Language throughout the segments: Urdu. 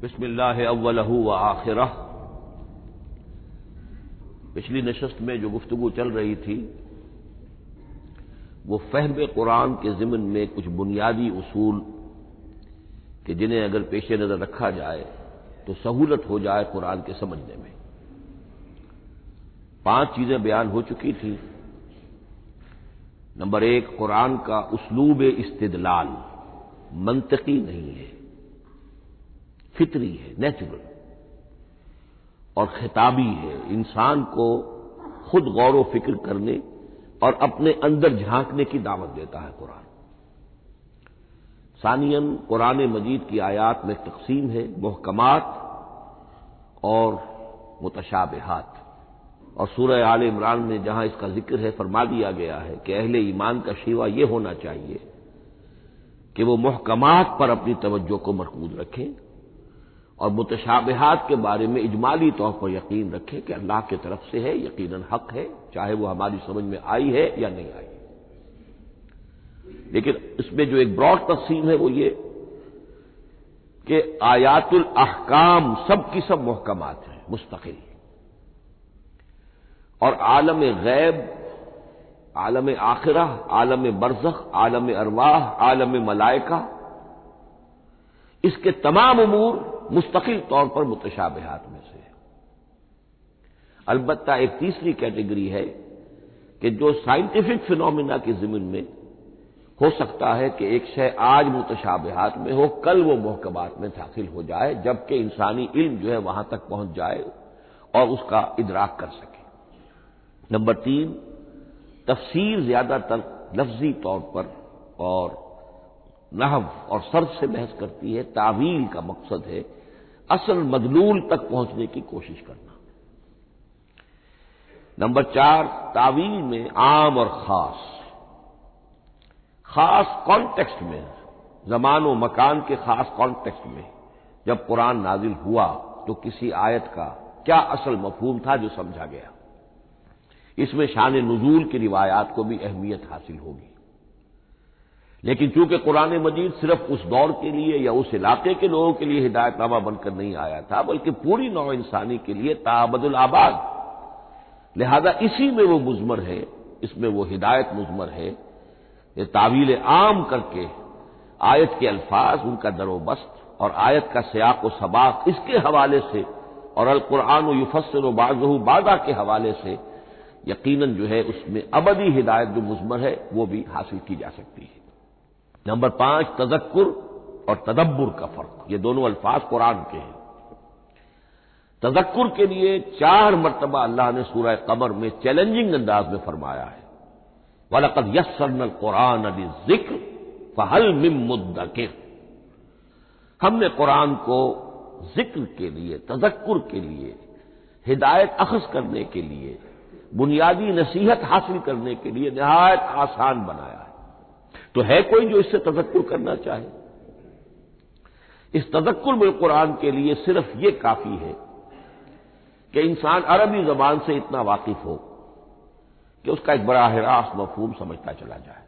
بسم اللہ اولہ و آخرہ۔ پچھلی نشست میں جو گفتگو چل رہی تھی وہ فہم قرآن کے ضمن میں کچھ بنیادی اصول کہ جنہیں اگر پیش نظر رکھا جائے تو سہولت ہو جائے قرآن کے سمجھنے میں۔ 5 چیزیں بیان ہو چکی تھیں۔ نمبر 1، قرآن کا اسلوب استدلال منطقی نہیں ہے، فطری ہے، نیچرل اور خطابی ہے، انسان کو خود غور و فکر کرنے اور اپنے اندر جھانکنے کی دعوت دیتا ہے قرآن۔ ثانیاً، قرآن مجید کی آیات میں تقسیم ہے محکمات اور متشابہات، اور سورہ آل عمران میں جہاں اس کا ذکر ہے فرما دیا گیا ہے کہ اہل ایمان کا شیوہ یہ ہونا چاہیے کہ وہ محکمات پر اپنی توجہ کو مرکوز رکھیں اور متشابہات کے بارے میں اجمالی طور پر یقین رکھیں کہ اللہ کی طرف سے ہے، یقیناً حق ہے، چاہے وہ ہماری سمجھ میں آئی ہے یا نہیں آئی۔ لیکن اس میں جو ایک براڈ تقسیم ہے وہ یہ کہ آیات الاحکام سب کی سب محکمات ہیں مستقل، اور عالم غیب، عالم آخرہ، عالم برزخ، عالم ارواح، عالم ملائکہ، اس کے تمام امور مستقل طور پر متشابہات میں سے ہے۔ البتہ ایک تیسری کیٹیگری ہے کہ جو سائنٹیفک فینومینا کے ضمن میں ہو سکتا ہے کہ ایک شے آج متشابہات میں ہو، کل وہ محکمات میں داخل ہو جائے، جبکہ انسانی علم جو ہے وہاں تک پہنچ جائے اور اس کا ادراک کر سکے۔ نمبر 3، تفسیر زیادہ تر لفظی طور پر اور نحو اور صرف سے بحث کرتی ہے، تعویل کا مقصد ہے اصل مدلول تک پہنچنے کی کوشش کرنا۔ نمبر 4، تعویل میں عام اور خاص کانٹیکسٹ میں، زمان و مکان کے خاص کانٹیکسٹ میں جب قرآن نازل ہوا تو کسی آیت کا کیا اصل مفہوم تھا جو سمجھا گیا۔ اس میں شان نزول کی روایات کو بھی اہمیت حاصل ہوگی۔ لیکن چونکہ قرآن مجید صرف اس دور کے لیے یا اس علاقے کے لوگوں کے لیے ہدایت نامہ بن کر نہیں آیا تھا، بلکہ پوری نوع انسانی کے لیے تا ابد الآباد، لہذا اسی میں وہ مضمر ہے، اس میں وہ ہدایت مضمر ہے۔ یہ تعویل عام کر کے آیت کے الفاظ، ان کا در و بست اور آیت کا سیاق و سباق اس کے حوالے سے، اور القرآن یفسر بعضہ بعضا کے حوالے سے یقیناً جو ہے اس میں ابدی ہدایت جو مضمر ہے وہ بھی حاصل کی جا سکتی ہے۔ نمبر 5، تذکر اور تدبر کا فرق۔ یہ دونوں الفاظ قرآن کے ہیں۔ تذکر کے لیے 4 مرتبہ اللہ نے سورہ قمر میں چیلنجنگ انداز میں فرمایا ہے، وَلَقَدْ يَسَّرْنَا الْقُرْآنَ لِلذِّكْرِ فَهَلْ مِن مُّدَّكِرٍ۔ ہم نے قرآن کو ذکر کے لیے، تذکر کے لیے، ہدایت اخذ کرنے کے لیے، بنیادی نصیحت حاصل کرنے کے لیے نہایت آسان بنایا ہے۔ تو ہے کوئی جو اس سے تذکر کرنا چاہے؟ اس تذکر بالقرآن کے لیے صرف یہ کافی ہے کہ انسان عربی زبان سے اتنا واقف ہو کہ اس کا ایک براہ راست مفہوم سمجھتا چلا جائے،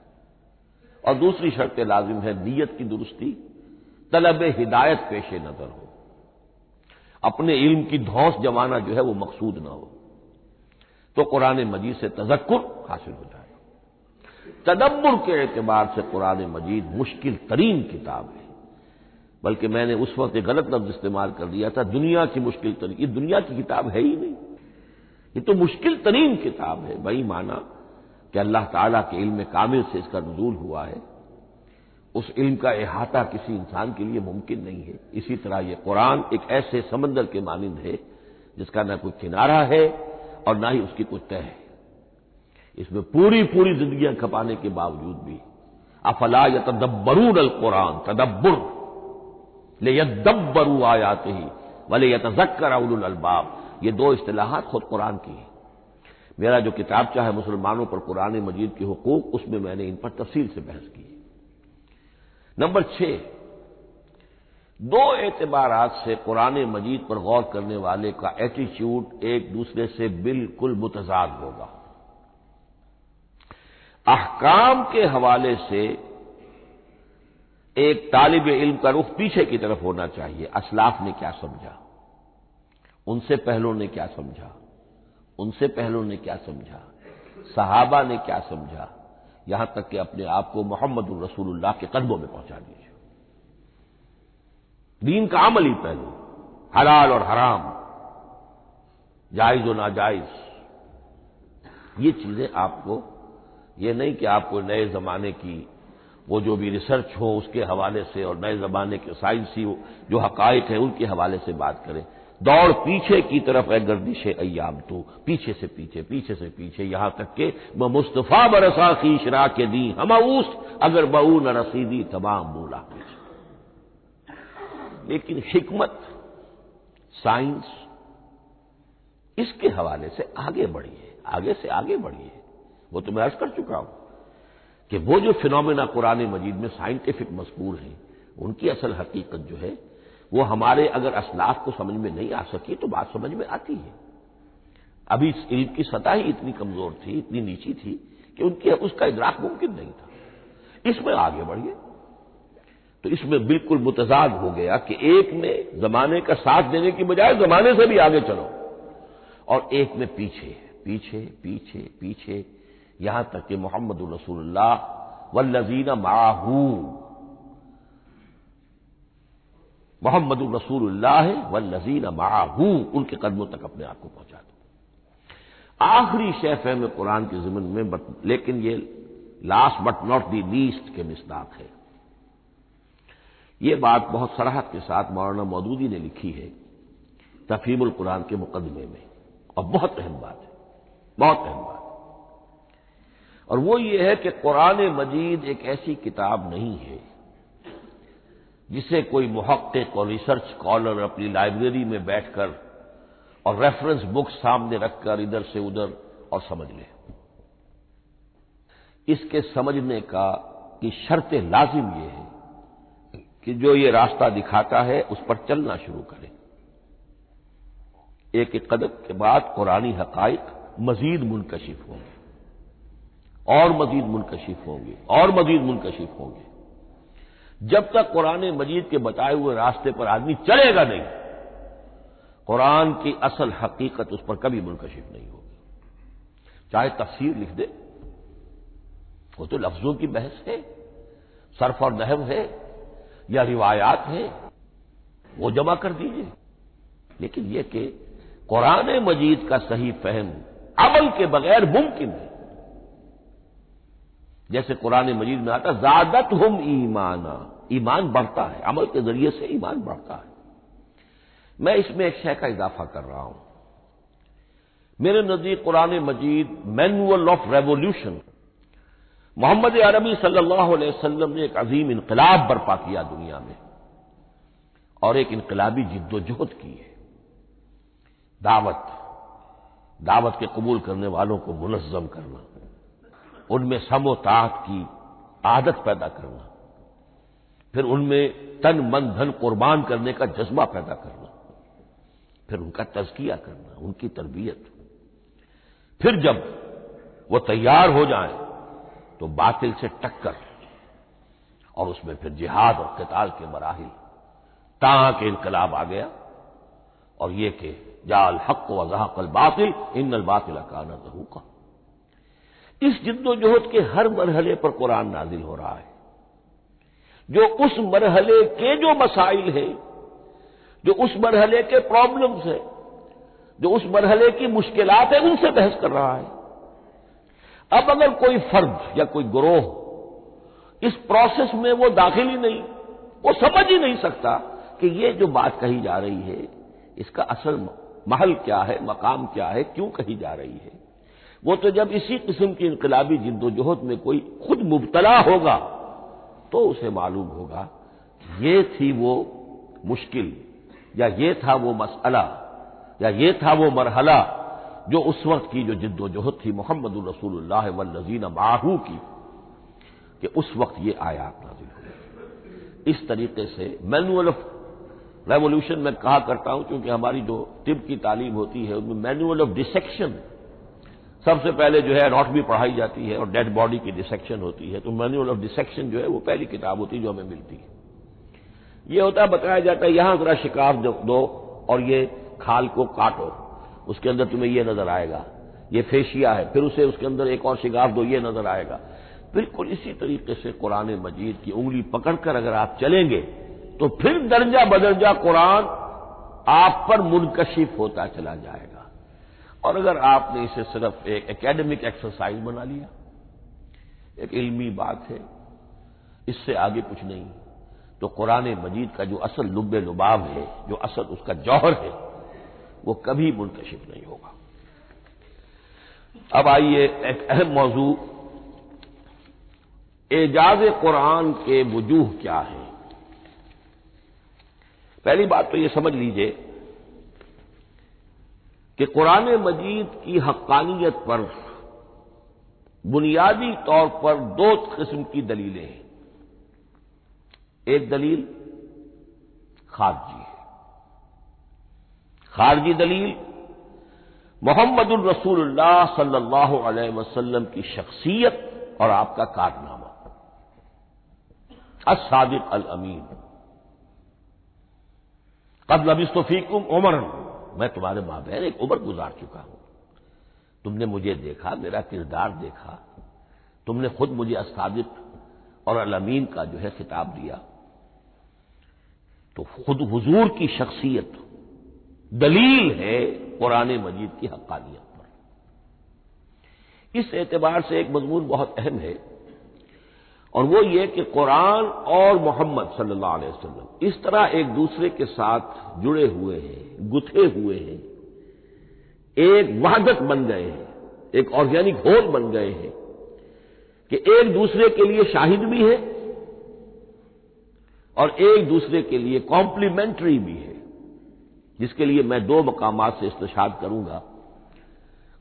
اور دوسری شرط لازم ہے نیت کی درستی، طلب ہدایت پیش نظر ہو، اپنے علم کی دھوس جمانا جو ہے وہ مقصود نہ ہو، تو قرآن مجید سے تذکر حاصل ہو جائے۔ تدبر کے اعتبار سے قرآن مجید مشکل ترین کتاب ہے، بلکہ میں نے اس وقت ایک غلط لفظ استعمال کر دیا تھا، دنیا کی مشکل ترین۔ یہ دنیا کی کتاب ہے ہی نہیں، یہ تو مشکل ترین کتاب ہے، بھائی مانا کہ اللہ تعالیٰ کے علم کامل سے اس کا نزول ہوا ہے، اس علم کا احاطہ کسی انسان کے لیے ممکن نہیں ہے۔ اسی طرح یہ قرآن ایک ایسے سمندر کے مانند ہے جس کا نہ کوئی کنارہ ہے اور نہ ہی اس کی کوئی تہہ ہے، اس میں پوری زندگیاں کھپانے کے باوجود بھی افلا یتدبرون القرآن، تدبر لیدبروا آیاتہ ولیتذکر اولو الالباب، یہ 2 اصطلاحات خود قرآن کی ہیں۔ میرا جو کتابچہ ہے مسلمانوں پر قرآن مجید کے حقوق، اس میں میں نے ان پر تفصیل سے بحث کی۔ نمبر 6، 2 اعتبارات سے قرآن مجید پر غور کرنے والے کا ایٹیچیوڈ ایک دوسرے سے بالکل متضاد ہوگا۔ احکام کے حوالے سے ایک طالب علم کا رخ پیچھے کی طرف ہونا چاہیے. اسلاف نے کیا سمجھا، ان سے پہلوں نے کیا سمجھا، ان سے پہلوں نے کیا سمجھا، صحابہ نے کیا سمجھا، یہاں تک کہ اپنے آپ کو محمد الرسول اللہ کے قدموں میں پہنچا دیجیے. دین کا عملی پہلو، حلال اور حرام، جائز و ناجائز، یہ چیزیں آپ کو، یہ نہیں کہ آپ کو نئے زمانے کی وہ جو بھی ریسرچ ہو اس کے حوالے سے اور نئے زمانے کے سائنسی جو حقائق ہیں ان کے حوالے سے بات کریں. دوڑ پیچھے کی طرف ہے گردش ایام، تو پیچھے سے پیچھے، پیچھے سے پیچھے، یہاں تک کہ مصطفیٰ برسا خیش را کے دی ہماؤس اگر بہو نہ رسیدی تمام بولا. لیکن حکمت، سائنس، اس کے حوالے سے آگے بڑھیے، آگے سے آگے بڑھیے. وہ تو میں عرض کر چکا ہوں کہ وہ جو فینومینا قرآن مجید میں سائنٹیفک مذکور ہیں ان کی اصل حقیقت جو ہے وہ ہمارے اگر اسلاف کو سمجھ میں نہیں آ سکی تو بات سمجھ میں آتی ہے. ابھی اس علم کی سطح ہی اتنی کمزور تھی، اتنی نیچی تھی کہ اس کا ادراک ممکن نہیں تھا. اس میں آگے بڑھیے تو اس میں بالکل متضاد ہو گیا کہ ایک میں زمانے کا ساتھ دینے کی بجائے زمانے سے بھی آگے چلو، اور ایک میں پیچھے پیچھے پیچھے پیچھے، یہاں تک کہ محمد رسول اللہ والذین معہ، محمد الرسول اللہ والذین معہ، ان کے قدموں تک اپنے آپ کو پہنچا دو. آخری شے فہم قرآن کے ضمن میں، لیکن یہ last but not the least کے مصداق ہے. یہ بات بہت صراحت کے ساتھ مولانا مودودی نے لکھی ہے تفہیم القرآن کے مقدمے میں، اور بہت اہم بات ہے، بہت اہم بات. اور وہ یہ ہے کہ قرآن مجید ایک ایسی کتاب نہیں ہے جسے کوئی محقق اور ریسرچ اسکالر اپنی لائبریری میں بیٹھ کر اور ریفرنس بک سامنے رکھ کر ادھر سے ادھر اور سمجھ لے. اس کے سمجھنے کی شرط لازم یہ ہے کہ جو یہ راستہ دکھاتا ہے اس پر چلنا شروع کرے. ایک ایک قدم کے بعد قرآنی حقائق مزید منکشف ہوں گے، اور مزید منکشف ہوں گے، اور مزید منکشف ہوں گے. جب تک قرآن مجید کے بتائے ہوئے راستے پر آدمی چلے گا نہیں، قرآن کی اصل حقیقت اس پر کبھی منکشف نہیں ہوگی. چاہے تفسیر لکھ دے، وہ تو لفظوں کی بحث ہے، صرف اور نحو ہے یا روایات ہے، وہ جمع کر دیجئے. لیکن یہ کہ قرآن مجید کا صحیح فہم عمل کے بغیر ممکن ہے. جیسے قرآن مجید میں آتا زادتہم ایمانا، ایمان بڑھتا ہے، عمل کے ذریعے سے ایمان بڑھتا ہے. میں اس میں ایک شے کا اضافہ کر رہا ہوں. میرے نزدیک قرآن مجید مینول آف ریولیوشن، محمد عربی صلی اللہ علیہ وسلم نے ایک عظیم انقلاب برپا کیا دنیا میں، اور ایک انقلابی جد و جہد کی ہے. دعوت کے قبول کرنے والوں کو منظم کرنا، ان میں سم و طاعت کی عادت پیدا کرنا، پھر ان میں تن من دھن قربان کرنے کا جذبہ پیدا کرنا، پھر ان کا تزکیہ کرنا، ان کی تربیت. پھر جب وہ تیار ہو جائیں تو باطل سے ٹکر، اور اس میں پھر جہاد اور قتال کے مراحل، تاکہ انقلاب آ گیا. اور یہ کہ جاء الحق وزهق الباطل ان الباطل کان زهوقا. اس جد و جہد کے ہر مرحلے پر قرآن نازل ہو رہا ہے، جو اس مرحلے کے جو مسائل ہیں، جو اس مرحلے کے پرابلمز ہیں، جو اس مرحلے کی مشکلات ہیں، ان سے بحث کر رہا ہے. اب اگر کوئی فرد یا کوئی گروہ اس پروسیس میں وہ داخل ہی نہیں، وہ سمجھ ہی نہیں سکتا کہ یہ جو بات کہی جا رہی ہے اس کا اصل محل کیا ہے، مقام کیا ہے، کیوں کہی جا رہی ہے، وہ تو جب اسی قسم کی انقلابی جد و جہد میں کوئی خود مبتلا ہوگا تو اسے معلوم ہوگا یہ تھی وہ مشکل، یا یہ تھا وہ مسئلہ، یا یہ تھا وہ مرحلہ جو اس وقت کی جو جد و جہد تھی محمد الرسول اللہ والذین معہ کی، کہ اس وقت یہ آیات نازل ہوئی. اس طریقے سے مینول آف ریولیوشن میں کہا کرتا ہوں، کیونکہ ہماری جو طب کی تعلیم ہوتی ہے ان میں مینول آف ڈسیکشن، سب سے پہلے جو ہے اناٹمی پڑھائی جاتی ہے اور ڈیڈ باڈی کی ڈسیکشن ہوتی ہے، تو مینول آف ڈسیکشن جو ہے وہ پہلی کتاب ہوتی ہے جو ہمیں ملتی ہے۔ یہ ہوتا ہے، بتایا جاتا ہے یہاں ذرا شکاف دو اور یہ کھال کو کاٹو، اس کے اندر تمہیں یہ نظر آئے گا، یہ فیشیا ہے، پھر اسے اس کے اندر ایک اور شگاف دو، یہ نظر آئے گا۔ بالکل اسی طریقے سے قرآن مجید کی انگلی پکڑ کر اگر آپ چلیں گے تو پھر درجہ بدرجہ قرآن آپ پر منکشف ہوتا چلا جائے گا۔ اور اگر آپ نے اسے صرف ایک اکیڈمک ایکسرسائز بنا لیا، ایک علمی بات ہے، اس سے آگے کچھ نہیں، تو قرآن مجید کا جو اصل لب لباب ہے، جو اصل اس کا جوہر ہے، وہ کبھی منکشف نہیں ہوگا۔ اب آئیے ایک اہم موضوع، اعجاز قرآن کے وجوہ کیا ہیں۔ پہلی بات تو یہ سمجھ لیجئے کہ قرآن مجید کی حقانیت پر بنیادی طور پر دو قسم کی دلیلیں ہیں۔ ایک دلیل خارجی ہے، خارجی دلیل محمد الرسول اللہ صلی اللہ علیہ وسلم کی شخصیت اور آپ کا کارنامہ، الصادق الامین، قد لبثت فیکم عمرا، میں تمہارے مابین ایک عمر گزار چکا ہوں، تم نے مجھے دیکھا، میرا کردار دیکھا، تم نے خود مجھے الصادق اور الامین کا جو ہے خطاب دیا، تو خود حضور کی شخصیت دلیل ہے قرآن مجید کی حقانیت پر۔ اس اعتبار سے ایک مضمون بہت اہم ہے، اور وہ یہ کہ قرآن اور محمد صلی اللہ علیہ وسلم اس طرح ایک دوسرے کے ساتھ جڑے ہوئے ہیں، گتھے ہوئے ہیں، ایک وحدت بن گئے ہیں، ایک آرگینک ہول بن گئے ہیں کہ ایک دوسرے کے لیے شاہد بھی ہے اور ایک دوسرے کے لیے کمپلیمنٹری بھی ہے، جس کے لیے میں دو مقامات سے استشہاد کروں گا۔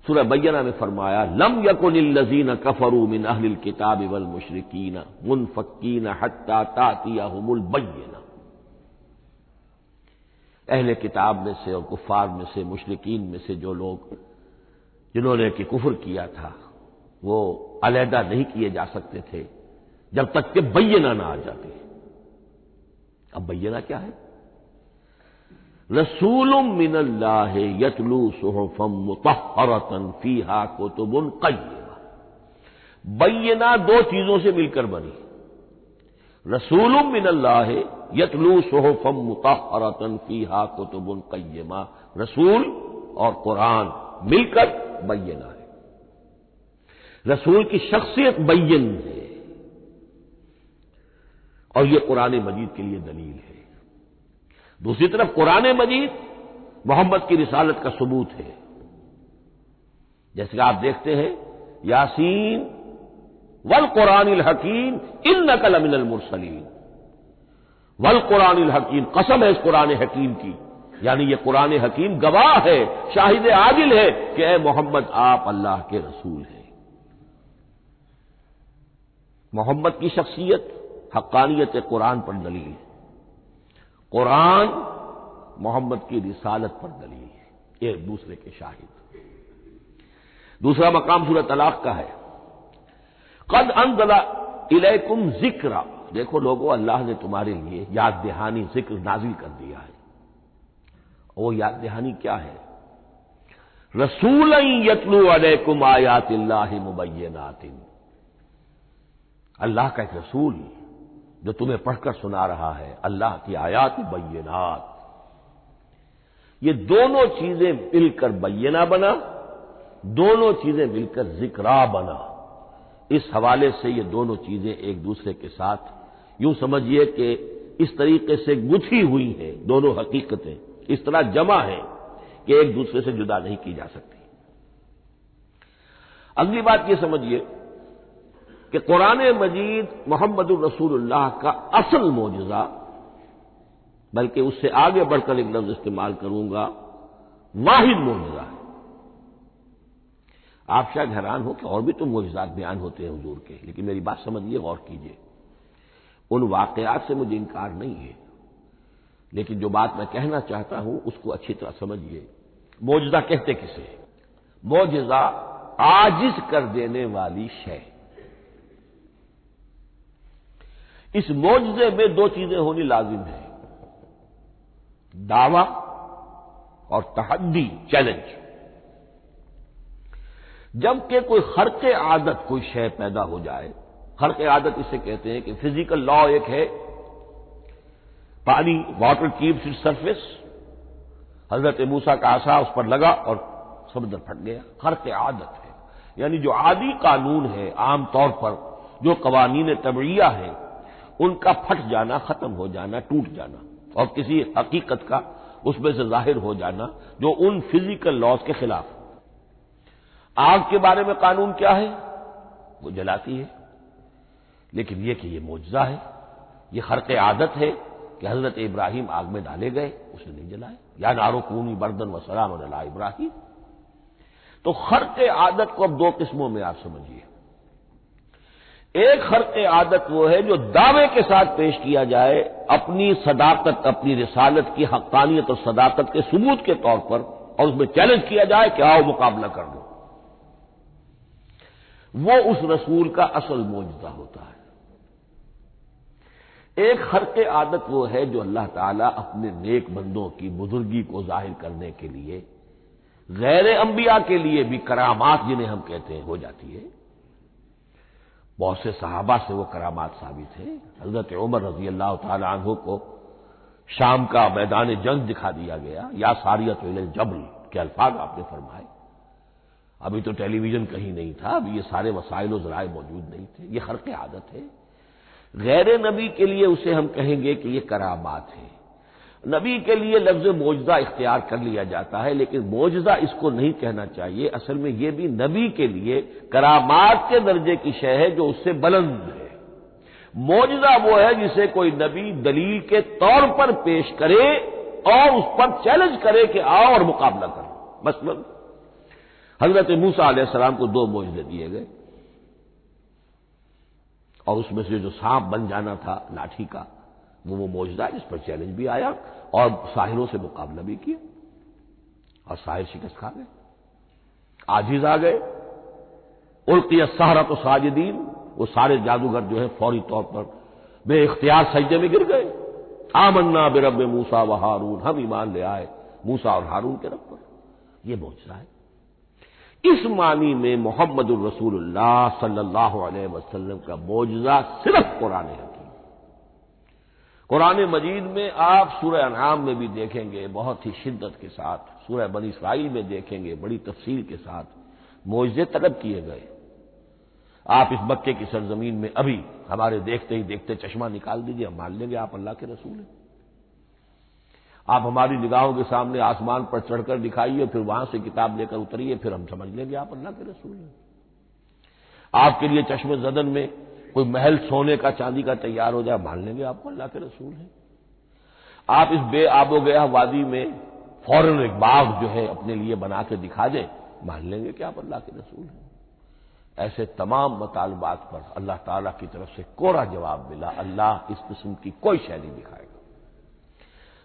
سورہ بینہ میں فرمایا لم یکن الذین کفروا من اہل الکتاب والمشرکین منفکین حتی تأتیہم البینہ، اہل کتاب میں سے اور کفار میں سے، مشرکین میں سے جو لوگ جنہوں نے کہ کفر کیا تھا، وہ علیحدہ نہیں کیے جا سکتے تھے جب تک کہ بینہ نہ آ جاتے۔ اب بینہ کیا ہے؟ رسول من اللہ یتلو صحفا مطہرۃ فیہا کتب قیمہ، بینہ دو چیزوں سے مل کر بنی، رسول من اللہ یتلو صحفا مطہرۃ فیہا کتب قیمہ، رسول اور قرآن مل کر بینہ ہے، رسول کی شخصیت بین ہے، اور یہ قرآن مجید کے لیے دلیل ہے۔ دوسری طرف قرآن مجید محمد کی رسالت کا ثبوت ہے، جیسے کہ آپ دیکھتے ہیں یاسین والقرآن الحکیم انک لمن المرسلین، والقرآن الحکیم، قسم ہے اس قرآن حکیم کی، یعنی یہ قرآن حکیم گواہ ہے، شاہد عادل ہے کہ اے محمد آپ اللہ کے رسول ہیں۔ محمد کی شخصیت حقانیت قرآن پر دلیل ہے، قرآن محمد کی رسالت پر دلیل ہے، ایک دوسرے کے شاہد۔ دوسرا مقام سورۃ طلاق کا ہے، قد انزل الیکم ذکرا، دیکھو لوگو اللہ نے تمہارے لیے یاد دہانی ذکر نازل کر دیا ہے، وہ یاد دہانی کیا ہے؟ رسولا یتلو علیکم آیات اللہ مبینات، اللہ کا ایک رسول جو تمہیں پڑھ کر سنا رہا ہے اللہ کی آیات بینات، یہ دونوں چیزیں مل کر بینہ بنا، دونوں چیزیں مل کر ذکرا بنا۔ اس حوالے سے یہ دونوں چیزیں ایک دوسرے کے ساتھ یوں سمجھیے کہ اس طریقے سے گتھی ہوئی ہیں، دونوں حقیقتیں اس طرح جمع ہیں کہ ایک دوسرے سے جدا نہیں کی جا سکتی۔ اگلی بات یہ سمجھیے کہ قرآن مجید محمد الرسول اللہ کا اصل معجزہ، بلکہ اس سے آگے بڑھ کر ایک لفظ استعمال کروں گا، واحد معجزہ ہے۔ آپ شاید حیران ہو کہ اور بھی تو معجزات بیان ہوتے ہیں حضور کے، لیکن میری بات سمجھیے، غور کیجیے، ان واقعات سے مجھے انکار نہیں ہے، لیکن جو بات میں کہنا چاہتا ہوں اس کو اچھی طرح سمجھیے۔ معجزہ کہتے کسے؟ معجزہ عاجز کر دینے والی شے۔ اس معجزے میں دو چیزیں ہونی لازم ہیں، دعویٰ اور تحدی، چیلنج۔ جبکہ کوئی خرق عادت کوئی شے پیدا ہو جائے، خرق عادت اسے کہتے ہیں کہ فزیکل لا ایک ہے، پانی، واٹر کیپس اٹ سرفیس، حضرت موسیٰ کا عصا اس پر لگا اور سمندر پھٹ گیا، خرق عادت ہے، یعنی جو عادی قانون ہے، عام طور پر جو قوانین طبعیہ ہیں ان کا پھٹ جانا، ختم ہو جانا، ٹوٹ جانا، اور کسی حقیقت کا اس میں سے ظاہر ہو جانا جو ان فزیکل لاز کے خلاف۔ آگ کے بارے میں قانون کیا ہے؟ وہ جلاتی ہے، لیکن یہ کہ یہ معجزہ ہے، یہ خرق عادت ہے کہ حضرت ابراہیم آگ میں ڈالے گئے، اس نے نہیں جلائے، یا نارو کونی بردن و سلام علی ابراہیم۔ تو خرق عادت کو اب دو قسموں میں آپ سمجھیے۔ ایک خرق عادت وہ ہے جو دعوے کے ساتھ پیش کیا جائے، اپنی صداقت، اپنی رسالت کی حقانیت اور صداقت کے ثبوت کے طور پر، اور اس میں چیلنج کیا جائے کہ آؤ مقابلہ کر لو، وہ اس رسول کا اصل معجزہ ہوتا ہے۔ ایک خرق عادت وہ ہے جو اللہ تعالیٰ اپنے نیک بندوں کی بزرگی کو ظاہر کرنے کے لیے، غیر انبیاء کے لیے بھی کرامات جنہیں ہم کہتے ہیں ہو جاتی ہے۔ بہت سے صحابہ سے وہ کرامات ثابت ہے۔ حضرت عمر رضی اللہ تعالی عنہ کو شام کا میدان جنگ دکھا دیا گیا، یا ساریۃ الی الجبل کے الفاظ آپ نے فرمائے۔ ابھی تو ٹیلی ویژن کہیں نہیں تھا، ابھی یہ سارے وسائل و ذرائع موجود نہیں تھے، یہ خرق عادت ہے۔ غیر نبی کے لیے اسے ہم کہیں گے کہ یہ کرامات ہے۔ نبی کے لیے لفظ معجزہ اختیار کر لیا جاتا ہے، لیکن معجزہ اس کو نہیں کہنا چاہیے، اصل میں یہ بھی نبی کے لیے کرامات کے درجے کی شے ہے جو اس سے بلند ہے۔ معجزہ وہ ہے جسے کوئی نبی دلیل کے طور پر پیش کرے اور اس پر چیلنج کرے کہ آؤ اور مقابلہ کرو۔ مثلا حضرت موسیٰ علیہ السلام کو دو معجزے دیے گئے، اور اس میں سے جو سانپ بن جانا تھا لاٹھی کا، وہ معجزہ ہے جس پر چیلنج بھی آیا اور ساحروں سے مقابلہ بھی کیا، اور ساحر شکست کھا گئے، عاجز آ گئے۔ القی السحرۃ ساجدین، وہ سارے جادوگر جو ہے فوری طور پر بے اختیار سجدے میں گر گئے۔ آمنا برب موسیٰ و ہارون، ہم ایمان لے آئے موسیٰ اور ہارون کے رب پر۔ یہ معجزہ ہے۔ اس معنی میں محمد الرسول اللہ صلی اللہ علیہ وسلم کا معجزہ صرف قرآن حکیم۔ قرآن مجید میں آپ سورہ انعام میں بھی دیکھیں گے بہت ہی شدت کے ساتھ، سورہ بنی اسرائیل میں دیکھیں گے بڑی تفصیل کے ساتھ معجزے طلب کیے گئے۔ آپ اس مکے کی سرزمین میں ابھی ہمارے دیکھتے ہی دیکھتے چشمہ نکال دیجیے، ہم مان لیں گے آپ اللہ کے رسول ہیں۔ آپ ہماری نگاہوں کے سامنے آسمان پر چڑھ کر دکھائیے، پھر وہاں سے کتاب لے کر اتریے، پھر ہم سمجھ لیں گے آپ اللہ کے رسول ہیں۔ آپ کے لیے چشم زدن میں کوئی محل سونے کا چاندی کا تیار ہو جائے، مان لیں گے آپ کو اللہ کے رسول ہیں۔ آپ اس بے آب و گیا وادی میں فوراً ایک باغ جو ہے اپنے لیے بنا کے دکھا دیں، مان لیں گے کہ آپ اللہ کے رسول ہیں۔ ایسے تمام مطالبات پر اللہ تعالیٰ کی طرف سے کوڑا جواب ملا، اللہ اس قسم کی کوئی شے نہیں دکھائے گا۔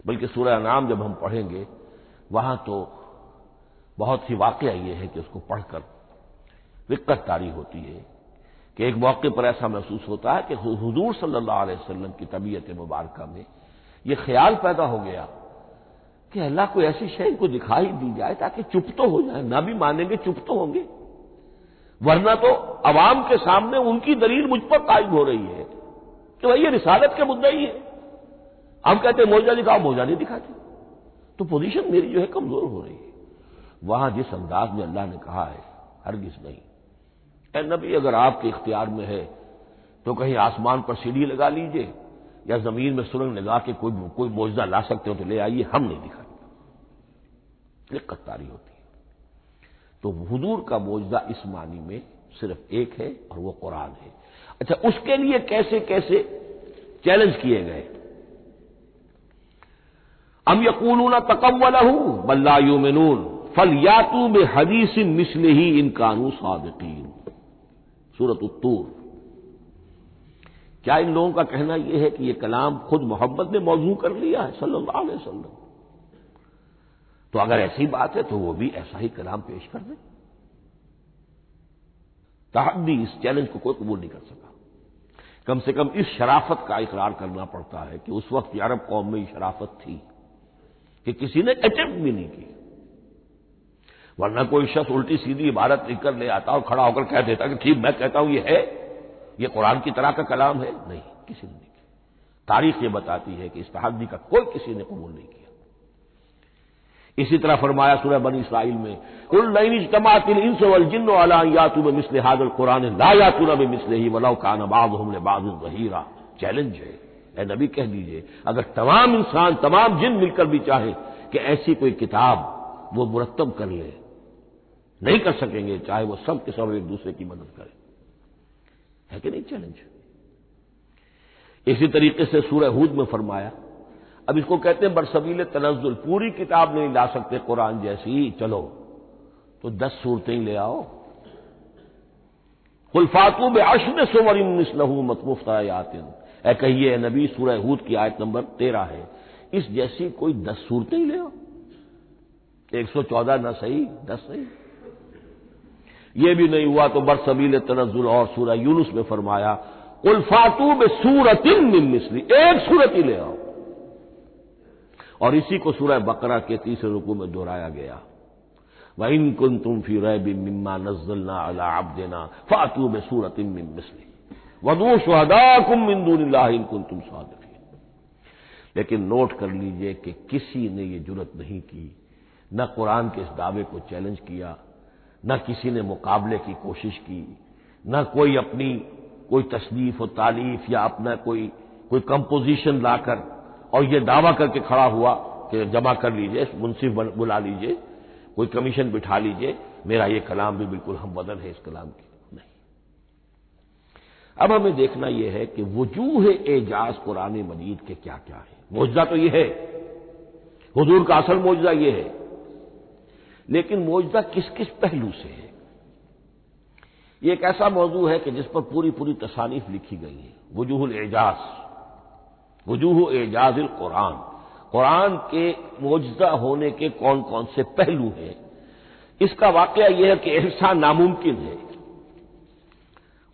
بلکہ سورہ انعام جب ہم پڑھیں گے وہاں تو بہت ہی واقعہ یہ ہے کہ اس کو پڑھ کر رقت طاری ہوتی ہے کہ ایک موقع پر ایسا محسوس ہوتا ہے کہ حضور صلی اللہ علیہ وسلم کی طبیعت مبارکہ میں یہ خیال پیدا ہو گیا کہ اللہ کو ایسی شے کو دکھائی دی جائے تاکہ چپ تو ہو جائے، نہ بھی مانیں گے چپ تو ہوں گے، ورنہ تو عوام کے سامنے ان کی دلیل مجھ پر قائم ہو رہی ہے کہ بھائی یہ رسالت کے مدعی ہے، ہم کہتے ہیں معجزہ دکھاؤ، معجزہ نہیں دکھاتے، تو پوزیشن میری جو ہے کمزور ہو رہی ہے۔ وہاں جس انداز میں اللہ نے کہا ہے، ہرگز نہیں، اے نبی اگر آپ کے اختیار میں ہے تو کہیں آسمان پر سیڑھی لگا لیجئے یا زمین میں سرنگ لگا کے کوئی معجزہ لا سکتے ہو تو لے آئیے، ہم نہیں دکھائیں گے۔ رقت طاری ہوتی ہے۔ تو حضور کا معجزہ اس معنی میں صرف ایک ہے اور وہ قرآن ہے۔ اچھا، اس کے لیے کیسے کیسے چیلنج کیے گئے؟ ام یقولون تقولہ بل لا یؤمنون فلیاتوا بحدیث مثلہ ان کانوا صادقین، سورۃ الطور۔ کیا ان لوگوں کا کہنا یہ ہے کہ یہ کلام خود محمد نے موضوع کر لیا ہے صلی اللہ علیہ وسلم؟ تو اگر ایسی بات ہے تو وہ بھی ایسا ہی کلام پیش کر دیں۔ تحدی، اس چیلنج کو کوئی قبول نہیں کر سکا۔ کم سے کم اس شرافت کا اقرار کرنا پڑتا ہے کہ اس وقت عرب قوم میں یہ شرافت تھی کہ کسی نے اٹمپٹ بھی نہیں کی، ورنہ کوئی شخص الٹی سیدھی عبارت لکھ کر لے آتا اور کھڑا ہو کر کہہ دیتا کہ ٹھیک میں کہتا ہوں یہ ہے، یہ قرآن کی طرح کا کلام ہے، نہیں، کسی نے نہیں کیا۔ تاریخ یہ بتاتی ہے کہ اس تحدی کا کوئی کسی نے قبول نہیں کیا۔ اسی طرح فرمایا سورہ بنی اسرائیل میں قل لئن اجتمعت الانس والجن على ان ياتوا بمثل هذا القرآن لا ياتون بمثله ولو كان بعضهم لبعض ظهيرا، چیلنج ہے، اے نبی کہہ دیجئے اگر تمام انسان، تمام جن مل کر بھی چاہے کہ ایسی کوئی کتاب وہ مرتب کر لے، نہیں کر سکیں گے، چاہے وہ سب کے سب ایک دوسرے کی مدد کریں، ہے کہ نہیں چیلنج۔ اسی طریقے سے سورہ ہود میں فرمایا، اب اس کو کہتے ہیں برسبیل تنزل، پوری کتاب نہیں لا سکتے قرآن جیسی، چلو تو 10 صورتیں لے آؤ، قل فاتوا بعشر سور مثلہ مفتریات، اے کہیے اے نبی، سورہ ہود کی آیت نمبر 13 ہے، اس جیسی کوئی 10 صورتیں لے آؤ، 114 نہ صحیح 10 صحیح۔ یہ بھی نہیں ہوا تو برسبیل تنزل اور سورہ یونس میں فرمایا قل فاتوا بسورۃ من مثلہ، ایک سورت ہی لے آؤ، اور اسی کو سورہ بقرہ کے 30 رکوع میں دہرایا گیا، وَإِن كُنتُمْ فِي رَيْبٍ مِّمَّا نَزَّلْنَا عَلَىٰ عَبْدِنَا فَأْتُوا بِسُورَةٍ مِّن مِّثْلِهِ وَادْعُوا شُهَدَاءَكُم مِّن دُونِ اللَّهِ إِن كُنتُمْ صَادِقِينَ۔ لیکن نوٹ کر لیجئے کہ کسی نے یہ جرأت نہیں کی، نہ قرآن کے اس دعوے کو چیلنج کیا، نہ کسی نے مقابلے کی کوشش کی، نہ کوئی اپنی کوئی تصنیف و تالیف یا اپنا کوئی کمپوزیشن لا کر اور یہ دعویٰ کر کے کھڑا ہوا کہ جمع کر لیجئے، منصف بلا لیجئے، کوئی کمیشن بٹھا لیجئے، میرا یہ کلام بھی بالکل ہم بدل ہے اس کلام کی، نہیں۔ اب ہمیں دیکھنا یہ ہے کہ وجوہ اعجاز قرآن مجید کے کیا کیا ہے۔ معجزہ تو یہ ہے، حضور کا اصل معجزہ یہ ہے، لیکن معجزہ کس کس پہلو سے ہے؟ یہ ایک ایسا موضوع ہے کہ جس پر پوری تصانیف لکھی گئی ہیں۔ وجوہ الاعجاز، وجوہ اعجاز القرآن، قرآن کے معجزہ ہونے کے کون کون سے پہلو ہیں۔ اس کا واقعہ یہ ہے کہ احسان ناممکن ہے،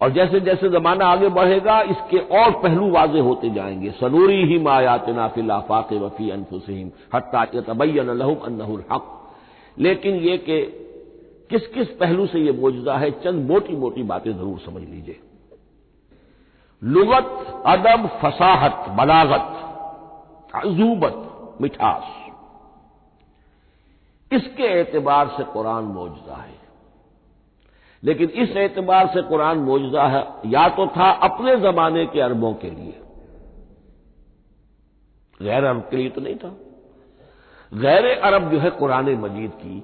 اور جیسے جیسے زمانہ آگے بڑھے گا اس کے اور پہلو واضح ہوتے جائیں گے۔ سنوریہم آیاتنا فی الآفاق وفی انفسہم حتی یتبین لہم انہ الحق۔ لیکن یہ کہ کس کس پہلو سے یہ معجزہ ہے، چند موٹی موٹی باتیں ضرور سمجھ لیجئے۔ لغت، ادب، فصاحت، بلاغت، عذوبت، مٹھاس، اس کے اعتبار سے قرآن معجزہ ہے۔ لیکن اس اعتبار سے قرآن معجزہ ہے یا تو تھا اپنے زمانے کے عربوں کے لیے، غیر عرب کے لیے تو نہیں تھا۔ غیر عرب جو ہے قرآن مجید کی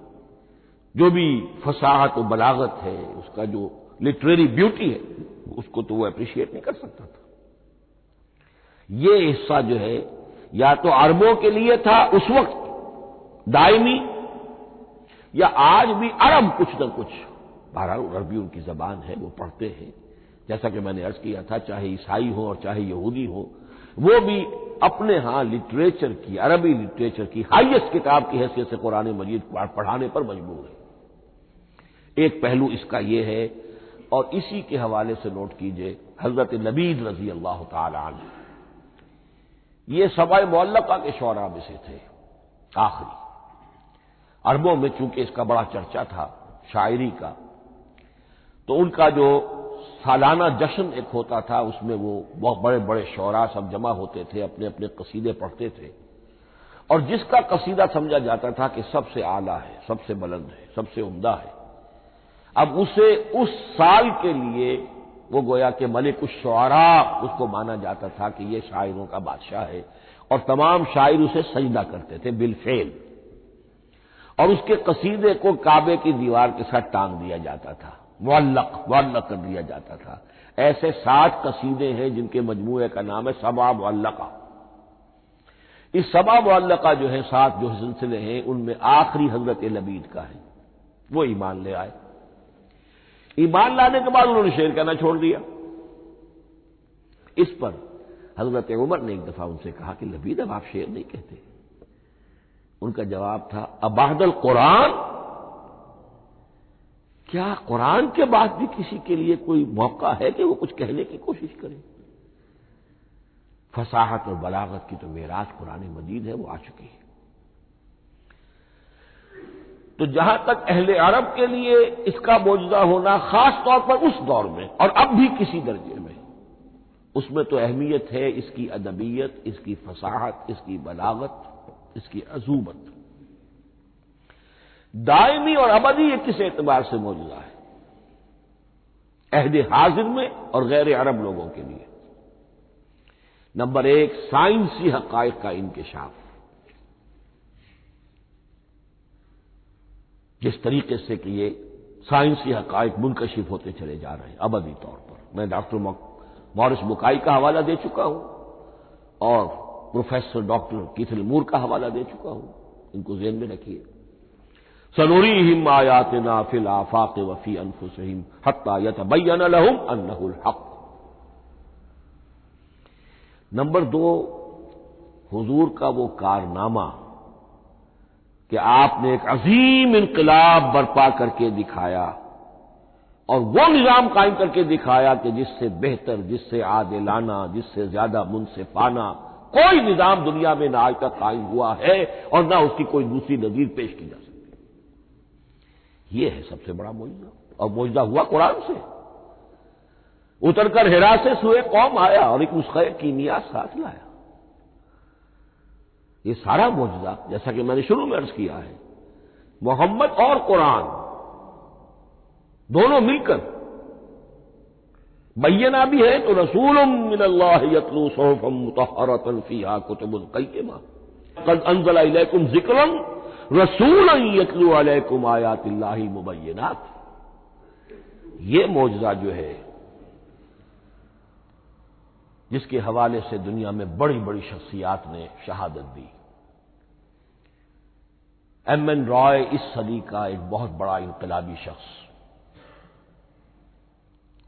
جو بھی فصاحت و بلاغت ہے، اس کا جو لٹریری بیوٹی ہے، اس کو تو وہ اپریشیٹ نہیں کر سکتا تھا۔ یہ حصہ جو ہے یا تو عربوں کے لیے تھا اس وقت دائمی، یا آج بھی عرب کچھ نہ کچھ، بہرحال عربی ان کی زبان ہے، وہ پڑھتے ہیں، جیسا کہ میں نے عرض کیا تھا، چاہے عیسائی ہو اور چاہے یہودی ہو، وہ بھی اپنے ہاں لٹریچر کی، عربی لٹریچر کی ہائیسٹ کتاب کی حیثیت سے قرآن مجید پڑھانے پر مجبور ہے۔ ایک پہلو اس کا یہ ہے، اور اسی کے حوالے سے نوٹ کیجئے حضرت نبید رضی اللہ تعالی عنہ، یہ سبع معلقہ کے شعراء میں سے تھے آخری۔ عربوں میں چونکہ اس کا بڑا چرچا تھا شاعری کا، تو ان کا جو سالانہ جشن ایک ہوتا تھا، اس میں وہ بہت بڑے بڑے شعراء سب جمع ہوتے تھے، اپنے اپنے قصیدے پڑھتے تھے، اور جس کا قصیدہ سمجھا جاتا تھا کہ سب سے اعلیٰ ہے، سب سے بلند ہے، سب سے عمدہ ہے، اب اسے اس سال کے لیے وہ گویا کہ ملک الشعراء اس کو مانا جاتا تھا کہ یہ شاعروں کا بادشاہ ہے، اور تمام شاعر اسے سجدہ کرتے تھے بالفعل، اور اس کے قصیدے کو کعبے کی دیوار کے ساتھ ٹانگ دیا جاتا تھا، معلق کر دیا جاتا تھا۔ ایسے 7 قصیدے ہیں جن کے مجموعے کا نام ہے سبع معلقہ۔ اس سبع معلقہ جو ہے 7 جو سلسلے ہیں، ان میں آخری حضرت نبید کا ہے، وہ ایمان لے آئے۔ ایمان لانے کے بعد انہوں نے شعر کہنا چھوڑ دیا۔ اس پر حضرت عمر نے ایک دفعہ ان سے کہا کہ لبید اب آپ شعر نہیں کہتے۔ ان کا جواب تھا ابعد القرآن، کیا قرآن کے بعد بھی کسی کے لیے کوئی موقع ہے کہ وہ کچھ کہنے کی کوشش کرے؟ فصاحت اور بلاغت کی تو میراث قرآن مجید ہے، وہ آ چکی ہے۔ تو جہاں تک اہل عرب کے لیے اس کا معجزہ ہونا، خاص طور پر اس دور میں اور اب بھی کسی درجے میں، اس میں تو اہمیت ہے اس کی ادبیت، اس کی فصاحت، اس کی بلاغت، اس کی عذوبت۔ دائمی اور ابدی یہ کس اعتبار سے معجزہ ہے؟ عہد حاضر میں اور غیر عرب لوگوں کے لیے۔ نمبر ایک، سائنسی حقائق کا انکشاف۔ جس طریقے سے کہ یہ سائنسی حقائق منکشف ہوتے چلے جا رہے ہیں ابدی طور پر، میں ڈاکٹر مورس بکائی کا حوالہ دے چکا ہوں اور پروفیسر ڈاکٹر کیتھل مور کا حوالہ دے چکا ہوں، ان کو ذہن میں رکھیے۔ سنریہم آیاتنا فی الآفاق وفی انفسہم حتی یتبین لہم انہ الحق۔ نمبر دو، حضور کا وہ کارنامہ کہ آپ نے ایک عظیم انقلاب برپا کر کے دکھایا اور وہ نظام قائم کر کے دکھایا کہ جس سے بہتر، جس سے عادلانہ، جس سے زیادہ منصفانہ کوئی نظام دنیا میں نہ آج تک قائم ہوا ہے اور نہ اس کی کوئی دوسری نظیر پیش کی جا سکتی۔ یہ ہے سب سے بڑا معجزہ، اور معجزہ ہوا قرآن سے۔ اتر کر حرا سے سوئے قوم آیا اور ایک نسخہ کیمیا ساتھ لایا۔ یہ سارا معجزہ، جیسا کہ میں نے شروع میں عرض کیا ہے، محمد اور قرآن دونوں مل کر بینہ بھی ہے تو رسول من اللہ یتلو صحفا مطہرۃ فیہا کتب قیمہ قد انزل الیکم ذکرا رسولا یتلو علیکم آیات اللہ مبینات۔ یہ معجزہ جو ہے جس کے حوالے سے دنیا میں بڑی بڑی شخصیات نے شہادت دی۔ ایم این رائے اس صدی کا ایک بہت بڑا انقلابی شخص،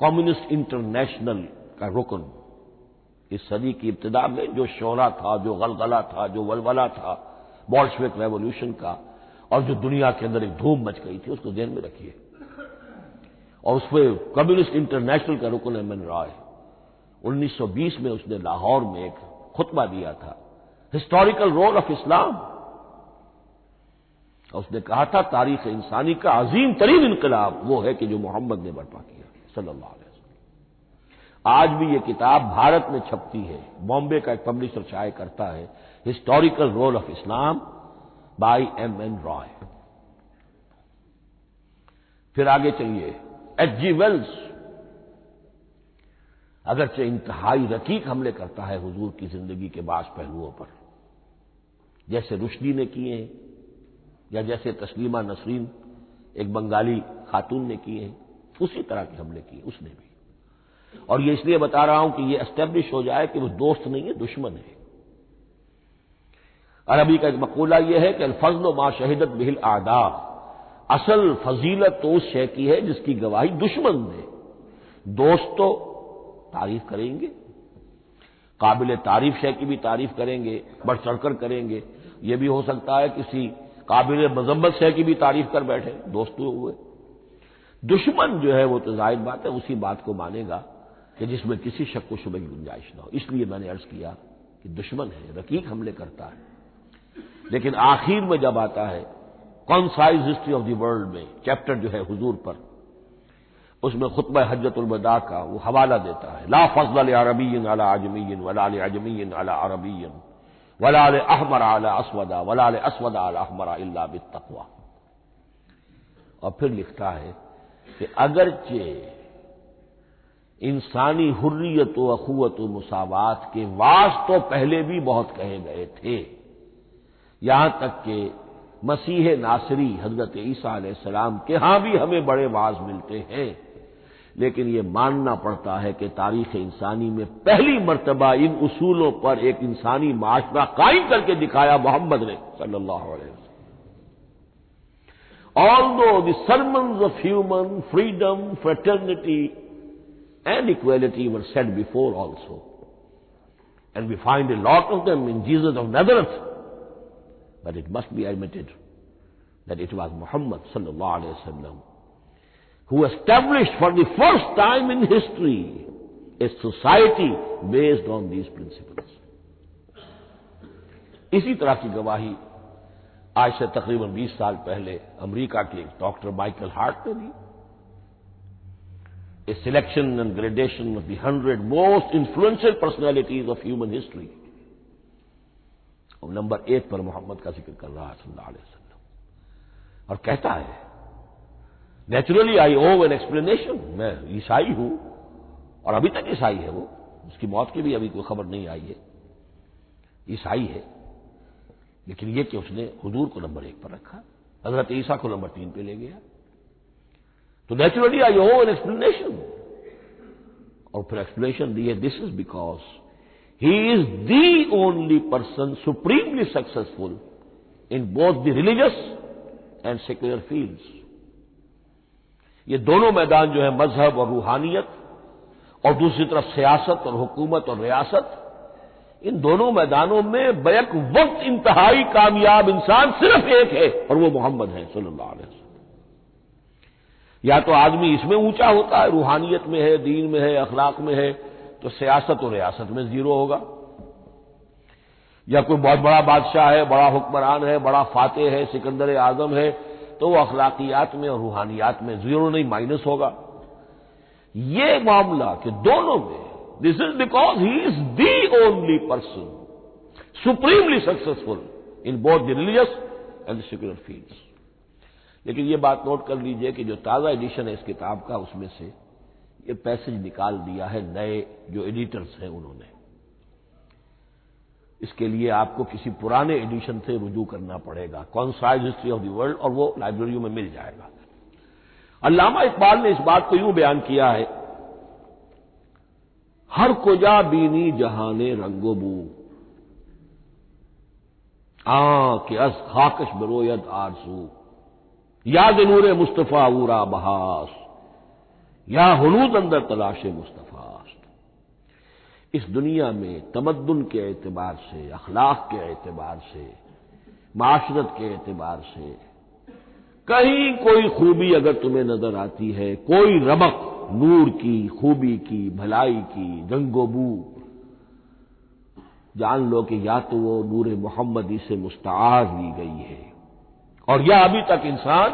کمیونسٹ انٹرنیشنل کا رکن، اس صدی کی ابتدا میں جو شعلہ تھا، جو غلغلہ تھا، جو ولولہ تھا بولشوک ریولوشن کا، اور جو دنیا کے اندر ایک دھوم مچ گئی تھی، اس کو ذہن میں رکھیے۔ اور اس پہ کمیونسٹ انٹرنیشنل کا رکن ایم این رائے، 1920 میں اس نے لاہور میں ایک خطبہ دیا تھا، ہسٹوریکل رول آف اسلام، اور اس نے کہا تھا تاریخ انسانی کا عظیم ترین انقلاب وہ ہے کہ جو محمد نے برپا کیا صلی اللہ علیہ وسلم۔ آج بھی یہ کتاب بھارت میں چھپتی ہے، بامبے کا ایک پبلشر شائع کرتا ہے، historical role of Islam by M N Roy. پھر آگے چلیے، ایچ جی ویلز اگرچہ انتہائی رقیق حملے کرتا ہے حضور کی زندگی کے بعض پہلوؤں پر، جیسے رشدی نے کیے ہیں یا جیسے تسلیمہ نسرین ایک بنگالی خاتون نے کیے ہیں، اسی طرح کے حملے کیے اس نے بھی۔ اور یہ اس لیے بتا رہا ہوں کہ یہ اسٹیبلش ہو جائے کہ وہ دوست نہیں ہے، دشمن ہے۔ عربی کا ایک مقولہ یہ ہے کہ الفضل ما شہدت بہ الاعداء، اصل فضیلت تو اس شے کی ہے جس کی گواہی دشمن دے۔ دوست تو تعریف کریں گے، قابل تعریف شے کی بھی تعریف کریں گے، بڑھ چڑھ کر کریں گے۔ یہ بھی ہو سکتا ہے کسی قابل مذمت شے کی بھی تعریف کر بیٹھے، دوست تو ہوئے۔ دشمن جو ہے وہ تو ظاہر بات ہے اسی بات کو مانے گا کہ جس میں کسی شک و شبہ کی گنجائش نہ ہو۔ اس لیے میں نے عرض کیا کہ دشمن ہے، رقیق حملے کرتا ہے، لیکن آخر میں جب آتا ہے concise history of the world میں چیپٹر جو ہے حضور پر، اس میں خطبہ حجۃ الوداع کا وہ حوالہ دیتا ہے، لا فضل لعربی علی عجمی ولا لعجمی علی عربی ولا لاحمر علی اسود ولا لاسود علی احمر الا بالتقوی۔ اور پھر لکھتا ہے کہ اگرچہ انسانی حریت و اخوت و مساوات کے واعظ تو پہلے بھی بہت کہے گئے تھے، یہاں تک کہ مسیح ناصری حضرت عیسیٰ علیہ السلام کے ہاں بھی ہمیں بڑے واعظ ملتے ہیں، لیکن یہ ماننا پڑتا ہے کہ تاریخ انسانی میں پہلی مرتبہ ان اصولوں پر ایک انسانی معاشرہ قائم کر کے دکھایا محمد نے صلی اللہ علیہ وسلم۔ Although the sermons of human freedom, fraternity and equality were said before also, and we find a lot of them in Jesus of Nazareth, but it must be admitted that it was Muhammad sallallahu alayhi wa sallam who established for the first time in history a society based on these principles. اسی طرح کی گواہی آج سے تقریباً 20 سال پہلے امریکہ کے ڈاکٹر مائیکل ہارٹ نے دی. A selection and gradation of the 100 most influential personalities of human history. اور نمبر 1 پر محمد کا ذکر کر رہا ہے صلی اللہ علیہ وسلم، اور کہتا ہے نیچرلی آئی او این ایکسپلینیشن، میں عیسائی ہوں اور ابھی تک عیسائی ہے وہ، اس کی موت کی بھی ابھی کوئی خبر نہیں آئی ہے، عیسائی ہے، لیکن یہ کہ اس نے حضور کو نمبر 1 پر رکھا، حضرت عیسیٰ کو نمبر 3 پہ لے گیا. تو نیچرلی آئی او این ایکسپلینیشن، اور پھر ایکسپلینیشن دی ہے this is because he is the only person supremely successful in both the religious and secular fields. یہ دونوں میدان جو ہے مذہب اور روحانیت اور دوسری طرف سیاست اور حکومت اور ریاست، ان دونوں میدانوں میں بیک وقت انتہائی کامیاب انسان صرف ایک ہے، اور وہ محمد ہے صلی اللہ علیہ وسلم. یا تو آدمی اس میں اونچا ہوتا ہے، روحانیت میں ہے، دین میں ہے، اخلاق میں ہے، تو سیاست اور ریاست میں زیرو ہوگا. یا کوئی بہت بڑا بادشاہ ہے، بڑا حکمران ہے، بڑا فاتح ہے، سکندر اعظم ہے، تو وہ اخلاقیات میں اور روحانیات میں زیرو نہیں، مائنس ہوگا. یہ معاملہ کہ دونوں میں this is because he is the only person supremely successful in both the religious and the secular fields. لیکن یہ بات نوٹ کر لیجئے کہ جو تازہ ایڈیشن ہے اس کتاب کا، اس میں سے یہ پیسج نکال دیا ہے نئے جو ایڈیٹرز ہیں انہوں نے. اس کے لیے آپ کو کسی پرانے ایڈیشن سے رجوع کرنا پڑے گا، concise history of the world, اور وہ لائبریریوں میں مل جائے گا. علامہ اقبال نے اس بات کو یوں بیان کیا ہے، ہر کجا بینی جہان رنگ و بو، کہ از خاکش بروید آرزو، یاد نور مصطفیٰ اورا بہاس، یا ہنود اندر تلاش مصطفیٰ. اس دنیا میں تمدن کے اعتبار سے، اخلاق کے اعتبار سے، معاشرت کے اعتبار سے کہیں کوئی خوبی اگر تمہیں نظر آتی ہے، کوئی رمق نور کی، خوبی کی، بھلائی کی، رنگ و بو، جان لو کہ یا تو وہ نور محمدی سے مستعار لی گئی ہے، اور یا ابھی تک انسان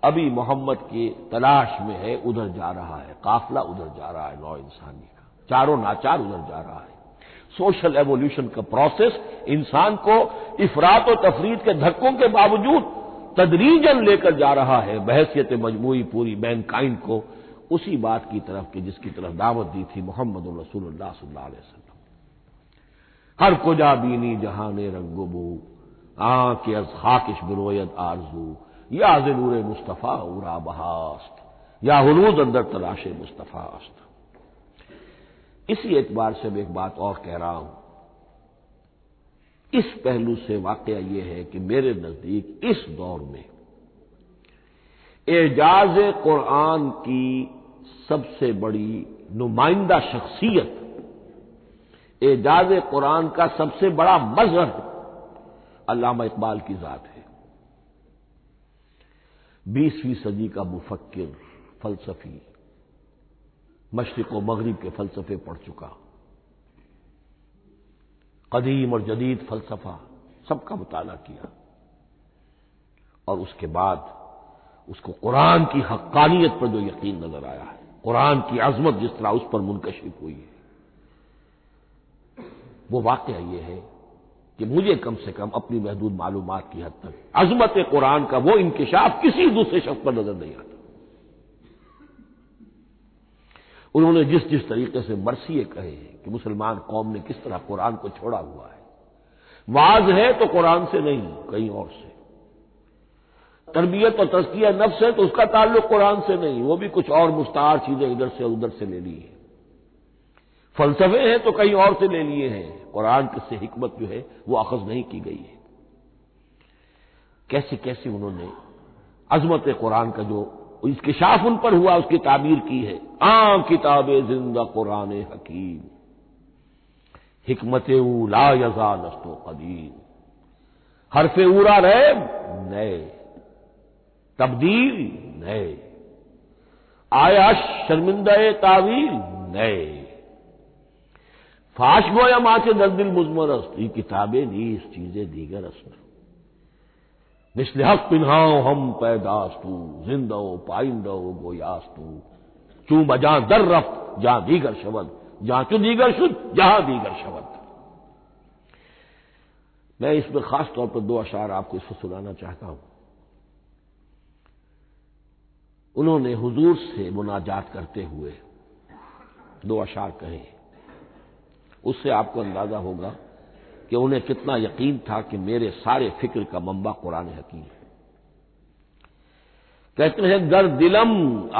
ابھی محمد کی تلاش میں ہے، ادھر جا رہا ہے، قافلہ ادھر جا رہا ہے، نو انسانی کا چاروں ناچار ادھر جا رہا ہے. سوشل ایوولوشن کا پروسیس انسان کو افراط و تفرید کے دھکوں کے باوجود تدریجاً لے کر جا رہا ہے بحیثیت مجموعی پوری مین کائنڈ کو اسی بات کی طرف کہ جس کی طرف دعوت دی تھی محمد رسول اللہ صلی اللہ علیہ وسلم. ہر کجا بینی جہان رنگ و بو، کہ از خاکش بروید آرزو، یا ز نور مصطفیٰ اورا بہاست، یا ہنود اندر تلاش مصطفیٰ است. اسی اعتبار سے میں ایک بات اور کہہ رہا ہوں، اس پہلو سے واقعہ یہ ہے کہ میرے نزدیک اس دور میں اعجاز قرآن کی سب سے بڑی نمائندہ شخصیت، اعجاز قرآن کا سب سے بڑا مظہر علامہ اقبال کی ذات ہے. 20ویں صدی کا مفکر، فلسفی، مشرق و مغرب کے فلسفے پڑھ چکا، قدیم اور جدید فلسفہ سب کا مطالعہ کیا، اور اس کے بعد اس کو قرآن کی حقانیت پر جو یقین نظر آیا ہے، قرآن کی عظمت جس طرح اس پر منکشف ہوئی ہے، وہ واقعہ یہ ہے کہ مجھے کم سے کم اپنی محدود معلومات کی حد تک عظمت قرآن کا وہ انکشاف کسی دوسرے شخص پر نظر نہیں آتا. انہوں نے جس جس طریقے سے مرثیے کہے ہیں کہ مسلمان قوم نے کس طرح قرآن کو چھوڑا ہوا ہے، واعظ ہے تو قرآن سے نہیں کہیں اور سے، تربیت اور تزکیہ نفس ہے تو اس کا تعلق قرآن سے نہیں، وہ بھی کچھ اور مستعار چیزیں ادھر سے ادھر سے لے لی ہیں، فلسفے ہیں تو کہیں اور سے لے لیے ہیں، قرآن سے حکمت جو ہے وہ اخذ نہیں کی گئی ہے. کیسے کیسے انہوں نے عظمت قرآن کا جو انکشاف ان پر ہوا اس کی تعبیر کی ہے. کتاب زندہ قرآن حکیم، حکمت او لا یزال است و قدیم، حرف اورا ریب نئے، تبدیل نئے، آیا شرمندہ تعویل نئے فاش گویا ماں کے در دل مضمر است یہ کتابیں نیز چیزیں دیگر است مثل حق پنہاؤ ہم پیداستو زندہ و پائندہ و گویاستو چوں بجاں در رفت جہاں دیگر شود جہاں چوں دیگر شد جہاں دیگر شود. میں اس میں خاص طور پر دو اشعار آپ کو اس کو سنانا چاہتا ہوں. انہوں نے حضور سے مناجات کرتے ہوئے دو اشعار کہے. اس سے آپ کو اندازہ ہوگا کہ انہیں کتنا یقین تھا کہ میرے سارے فکر کا منبع قرآن حکیم ہے. کہتے ہیں گر دلم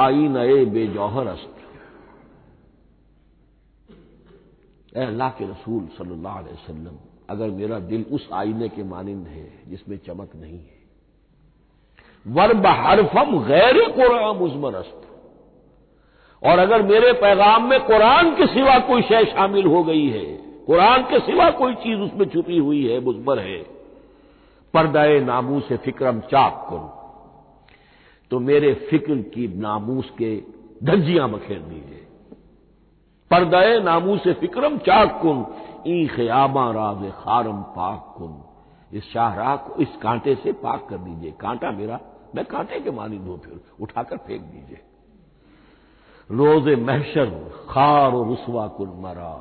آئینہ بے جوہر است. اے اللہ کے رسول صلی اللہ علیہ وسلم اگر میرا دل اس آئینے کے مانند ہے جس میں چمک نہیں ہے. ور بحرفم غیر قرآن مضمر است. اور اگر میرے پیغام میں قرآن کے سوا کوئی شے شامل ہو گئی ہے قرآن کے سوا کوئی چیز اس میں چھپی ہوئی ہے مضمر ہے پردہ ناموس فکرم چاک کن تو میرے فکر کی ناموس کے دھجیاں بکھیر دیجیے. پردہ ناموس فکرم چاک کن ای خیاباں راز خارم پاک کن. اس شاہراہ کو اس کانٹے سے پاک کر دیجیے. کانٹا میرا میں کانٹے کے مانند ہوں پھر اٹھا کر پھینک دیجیے. روز محشر خار و رسوا کن مرا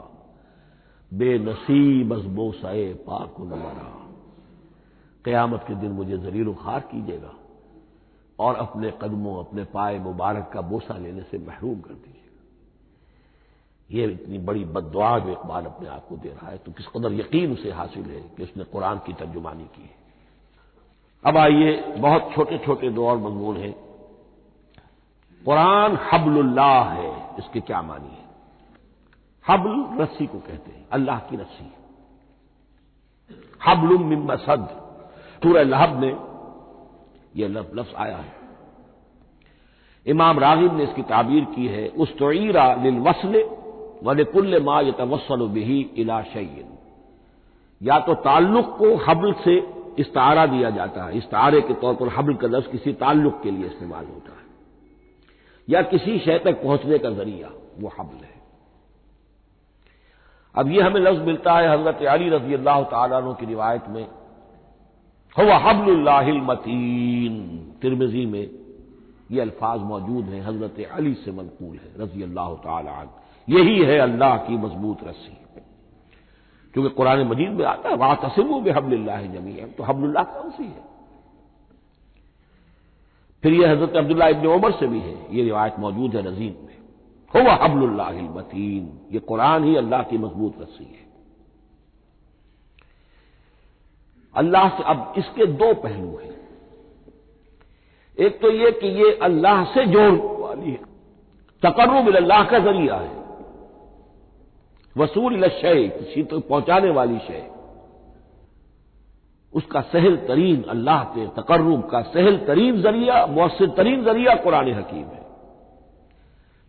بے نصیب از بوسہ پاک کن مرا. قیامت کے دن مجھے ذلیل و خوار کیجیے گا اور اپنے قدموں اپنے پائے مبارک کا بوسہ لینے سے محروم کر دیجیے گا. یہ اتنی بڑی بد دعا جو اقبال اپنے آپ کو دے رہا ہے تو کس قدر یقین اسے حاصل ہے کہ اس نے قرآن کی ترجمانی کی ہے. اب آئیے بہت چھوٹے چھوٹے دو اور مضمون ہیں. قرآن حبل اللہ ہے اس کے کیا معنی ہے؟ حبل رسی کو کہتے ہیں اللہ کی رسی. حبل من مسد سورہ لہب میں یہ لفظ آیا ہے. امام راغب نے اس کی تعبیر کی ہے استعیر للوصل ولکل ما یتوصل به الی شیء. یا تو تعلق کو حبل سے استعارہ دیا جاتا ہے استعارے کے طور پر حبل کا لفظ کسی تعلق کے لیے استعمال ہوتا ہے یا کسی شے تک پہنچنے کا ذریعہ وہ حبل ہے. اب یہ ہمیں لفظ ملتا ہے حضرت علی رضی اللہ تعالیٰ عنہ کی روایت میں هو حبل اللہ المتین. ترمذی میں یہ الفاظ موجود ہیں حضرت علی سے منقول ہے رضی اللہ تعالی عنہ. یہی ہے اللہ کی مضبوط رسی. کیونکہ قرآن مجید میں آتا ہے واعتصموا بحبل اللہ جمیعا تو حبل اللہ کون سی ہے؟ پھر یہ حضرت عبداللہ ابن عمر سے بھی ہے یہ روایت موجود ہے رزین میں هو حبل اللہ المتین. یہ قرآن ہی اللہ کی مضبوط رسی ہے. اللہ سے اب اس کے دو پہلو ہیں. ایک تو یہ کہ یہ اللہ سے جوڑنے والی ہے تقرب اللہ کا ذریعہ ہے. وصول الی الشیء کسی تک پہنچانے والی شے اس کا سہل ترین اللہ کے تقرب کا سہل ترین ذریعہ مؤثر ترین ذریعہ قرآن حکیم ہے.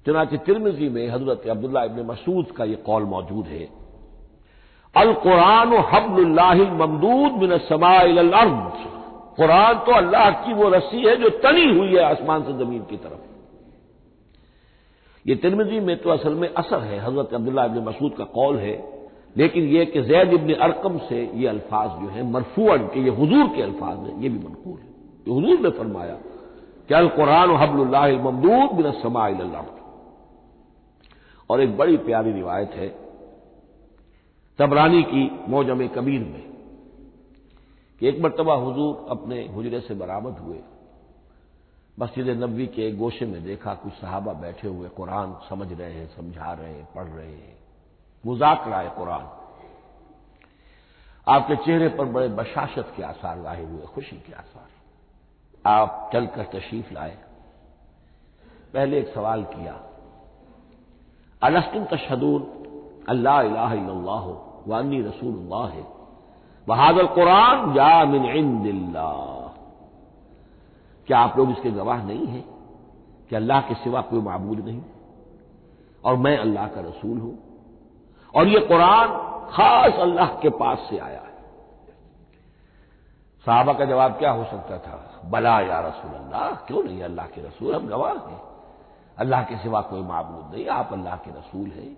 چنانچہ ترمذی میں حضرت عبداللہ ابن مسعود کا یہ قول موجود ہے القرآن حبل اللہ الممدود من السماء الی الارض. قرآن تو اللہ کی وہ رسی ہے جو تنی ہوئی ہے آسمان سے زمین کی طرف. یہ ترمذی میں تو اصل میں اثر ہے حضرت عبداللہ ابن مسعود کا قول ہے لیکن یہ کہ زید ابن ارقم سے یہ الفاظ جو ہیں مرفوعاً کہ یہ حضور کے الفاظ ہیں یہ بھی منقول ہے. یہ حضور نے فرمایا کہ القرآن حبل اللہ الممدود من السماء الی الارض. اور ایک بڑی پیاری روایت ہے طبرانی کی معجم کبیر میں کہ ایک مرتبہ حضور اپنے حجرے سے برآمد ہوئے مسجد نبوی کے ایک گوشے میں دیکھا کچھ صحابہ بیٹھے ہوئے قرآن سمجھ رہے ہیں سمجھا رہے ہیں پڑھ رہے ہیں مذاکرہ ہے قرآن. آپ کے چہرے پر بڑے بشاشت کے آثار ظاہر ہوئے خوشی کے آثار. آپ چل کر تشریف لائے. پہلے ایک سوال کیا الستم تشہدون اللہ الہ الا اللہ وانی رسول اللہ وہذا القرآن جاء من عند اللہ. کیا آپ لوگ اس کے گواہ نہیں ہیں کہ اللہ کے سوا کوئی معبود نہیں اور میں اللہ کا رسول ہوں اور یہ قرآن خاص اللہ کے پاس سے آیا ہے؟ صحابہ کا جواب کیا ہو سکتا تھا بلا یا رسول اللہ کیوں نہیں اللہ کے رسول ہم گواہ ہیں. اللہ کے سوا کوئی معبود نہیں، آپ اللہ کے رسول ہیں،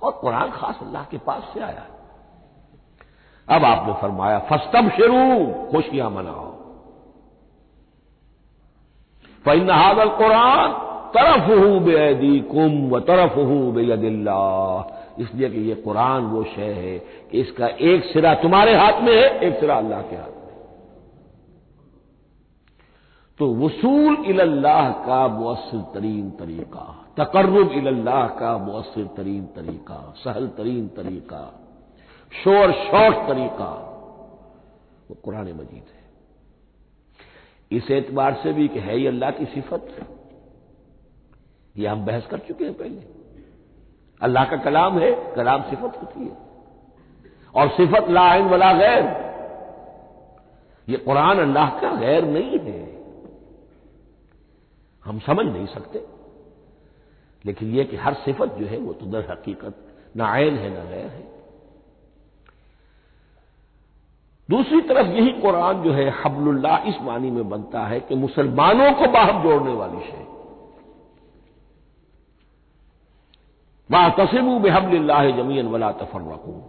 اور قرآن خاص اللہ کے پاس سے آیا ہے۔ اب آپ نے فرمایا فاستبشروا، خوشیاں مناؤ، فإن هذا القرآن طرفه بأيديكم وطرفه بيد اللہ، اس لیے کہ یہ قرآن وہ شے ہے کہ اس کا ایک سرا تمہارے ہاتھ میں ہے، ایک سرا اللہ کے ہاتھ میں۔ تو وصول الی اللہ کا مؤثر ترین طریقہ، تقرب الی اللہ کا مؤثر ترین طریقہ، سہل ترین طریقہ، شور شوق طریقہ وہ قرآن مجید ہے۔ اس اعتبار سے بھی کہ ہے یہ اللہ کی صفت، یہ ہم بحث کر چکے ہیں پہلے۔ اللہ کا کلام ہے، کلام صفت ہوتی ہے، اور صفت لا عین ولا غیر۔ یہ قرآن اللہ کا غیر نہیں ہے، ہم سمجھ نہیں سکتے، لیکن یہ کہ ہر صفت جو ہے وہ تو در حقیقت نہ عین ہے نہ غیر ہے۔ دوسری طرف یہی قرآن جو ہے حبل اللہ اس معنی میں بنتا ہے کہ مسلمانوں کو باہم جوڑنے والی شے۔ وَاعْتَصِمُوا بِحَبْلِ اللَّهِ جَمِيعًا وَلَا تَفَرَّقُوا،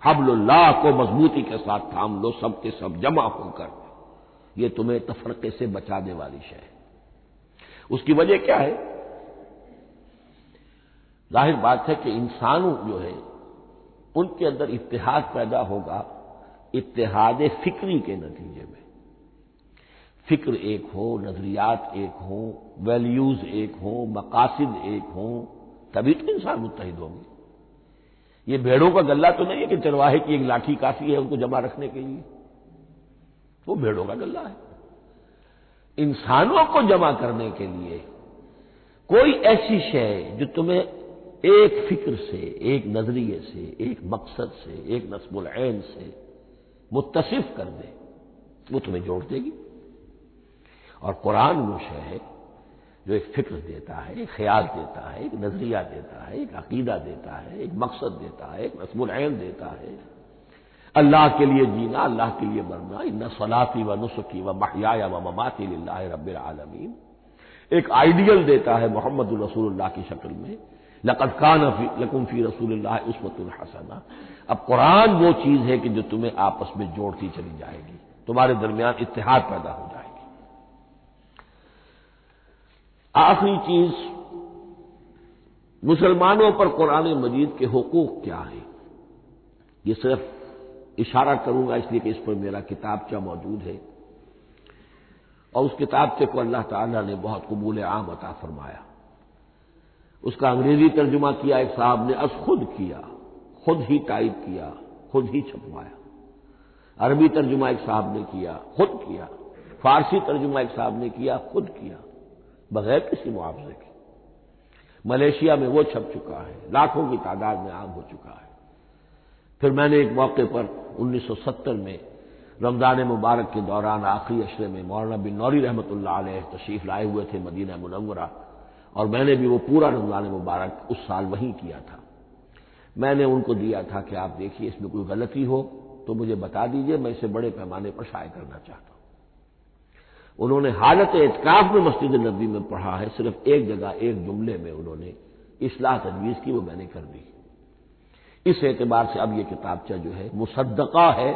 حبل اللہ کو مضبوطی کے ساتھ تھام لو، سب کے سب جمع ہو کر، یہ تمہیں تفرقے سے بچانے والی شے ہے۔ اس کی وجہ کیا ہے؟ ظاہر بات ہے کہ انسانوں جو ہے ان کے اندر اتحاد پیدا ہوگا اتحاد فکری کے نتیجے میں۔ فکر ایک ہو، نظریات ایک ہوں، ویلیوز ایک ہوں، مقاصد ایک ہوں، تبھی تو انسان متحد ہوں گے۔ یہ بھیڑوں کا گلہ تو نہیں ہے کہ چرواہے کی ایک لاٹھی کافی ہے ان کو جمع رکھنے کے لیے، وہ بھیڑوں کا گلہ ہے۔ انسانوں کو جمع کرنے کے لیے کوئی ایسی شے جو تمہیں ایک فکر سے، ایک نظریے سے، ایک مقصد سے، ایک نصب العین سے متصف کر دے، وہ تمہیں جوڑ دے گی۔ اور قرآن وہ شے ہے جو ایک فکر دیتا ہے، ایک خیال دیتا ہے، ایک نظریہ دیتا ہے، ایک عقیدہ دیتا ہے، ایک مقصد دیتا ہے، ایک نصب العین دیتا ہے۔ اللہ کے لیے جینا، اللہ کے لیے مرنا، ان صلاتی و نسکی و محیای و مماتی للہ رب العالمین، ایک آئیڈیل دیتا ہے محمد الرسول اللہ کی شکل میں، لقد کان لکم فی رسول اللہ اسوۃ حسنہ۔ اب قرآن وہ چیز ہے کہ جو تمہیں آپس میں جوڑتی چلی جائے گی، تمہارے درمیان اتحاد پیدا ہو جائے گی۔ آخری چیز، مسلمانوں پر قرآن مجید کے حقوق کیا ہیں؟ یہ صرف اشارہ کروں گا اس لیے کہ اس پر میرا کتابچہ موجود ہے، اور اس کتابچے کو اللہ تعالیٰ نے بہت قبول عام عطا فرمایا۔ اس کا انگریزی ترجمہ کیا ایک صاحب نے، از خود کیا، خود ہی ٹائپ کیا، خود ہی چھپوایا۔ عربی ترجمہ ایک صاحب نے کیا، خود کیا۔ فارسی ترجمہ ایک صاحب نے کیا، خود کیا، بغیر کسی معاوضے کے۔ ملیشیا میں وہ چھپ چکا ہے، لاکھوں کی تعداد میں عام ہو چکا ہے۔ پھر میں نے ایک موقع پر 1970 میں رمضان مبارک کے دوران آخری عشرے میں مولانا بن نوری رحمۃ اللہ علیہ تشریف لائے ہوئے تھے مدینہ منورہ، اور میں نے بھی وہ پورا رمضان مبارک اس سال وہیں کیا تھا۔ میں نے ان کو دیا تھا کہ آپ دیکھیے اس میں کوئی غلطی ہو تو مجھے بتا دیجئے، میں اسے بڑے پیمانے پر شائع کرنا چاہتا ہوں۔ انہوں نے حالت اعتکاف میں مسجد نبوی میں پڑھا ہے، صرف ایک جگہ ایک جملے میں انہوں نے اصلاح تجویز کی، وہ میں نے کر دی۔ اس اعتبار سے اب یہ کتابچہ جو ہے مصدقہ ہے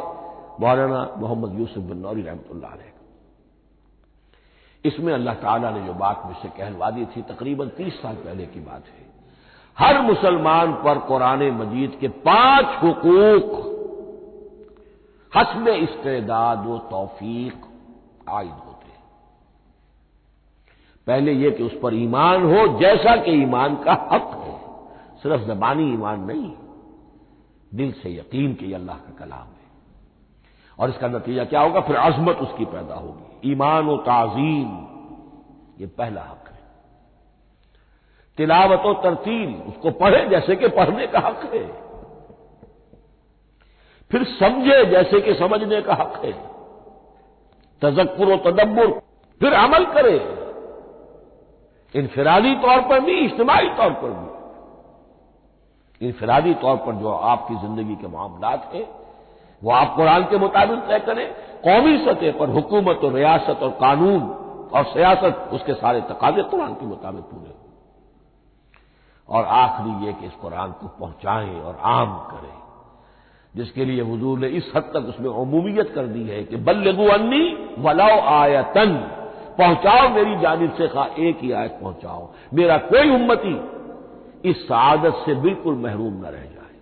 مولانا محمد یوسف بن نوری رحمۃ اللہ علیہ۔ اس میں اللہ تعالیٰ نے جو بات مجھ سے کہلوا دی تھی تقریباً 30 سال پہلے کی بات ہے، ہر مسلمان پر قرآن مجید کے 5 حقوق حسب استعداد و توفیق عائد ہوتے ہیں۔ پہلے یہ کہ اس پر ایمان ہو جیسا کہ ایمان کا حق ہے، صرف زبانی ایمان نہیں، دل سے یقین کہ یہ اللہ کا کلام ہے۔ اور اس کا نتیجہ کیا ہوگا؟ پھر عظمت اس کی پیدا ہوگی، ایمان و تعظیم، یہ پہلا حق ہے۔ تلاوت و ترتیل، اس کو پڑھے جیسے کہ پڑھنے کا حق ہے، پھر سمجھے جیسے کہ سمجھنے کا حق ہے، تذکر و تدبر، پھر عمل کرے، انفرادی طور پر بھی اجتماعی طور پر بھی۔ انفرادی طور پر جو آپ کی زندگی کے معاملات ہیں وہ آپ قرآن کے مطابق طے کریں، قومی سطح پر حکومت اور ریاست اور قانون اور سیاست، اس کے سارے تقاضے قرآن کے مطابق پورے ہوں۔ اور آخری یہ کہ اس قرآن کو پہنچائیں اور عام کریں، جس کے لیے حضور نے اس حد تک اس میں عمومیت کر دی ہے کہ بلغوا انی ولو آیتن، پہنچاؤ میری جانب سے خواہ ایک ہی آیت پہنچاؤ، میرا کوئی امتی اس سعادت سے بالکل محروم نہ رہ جائے۔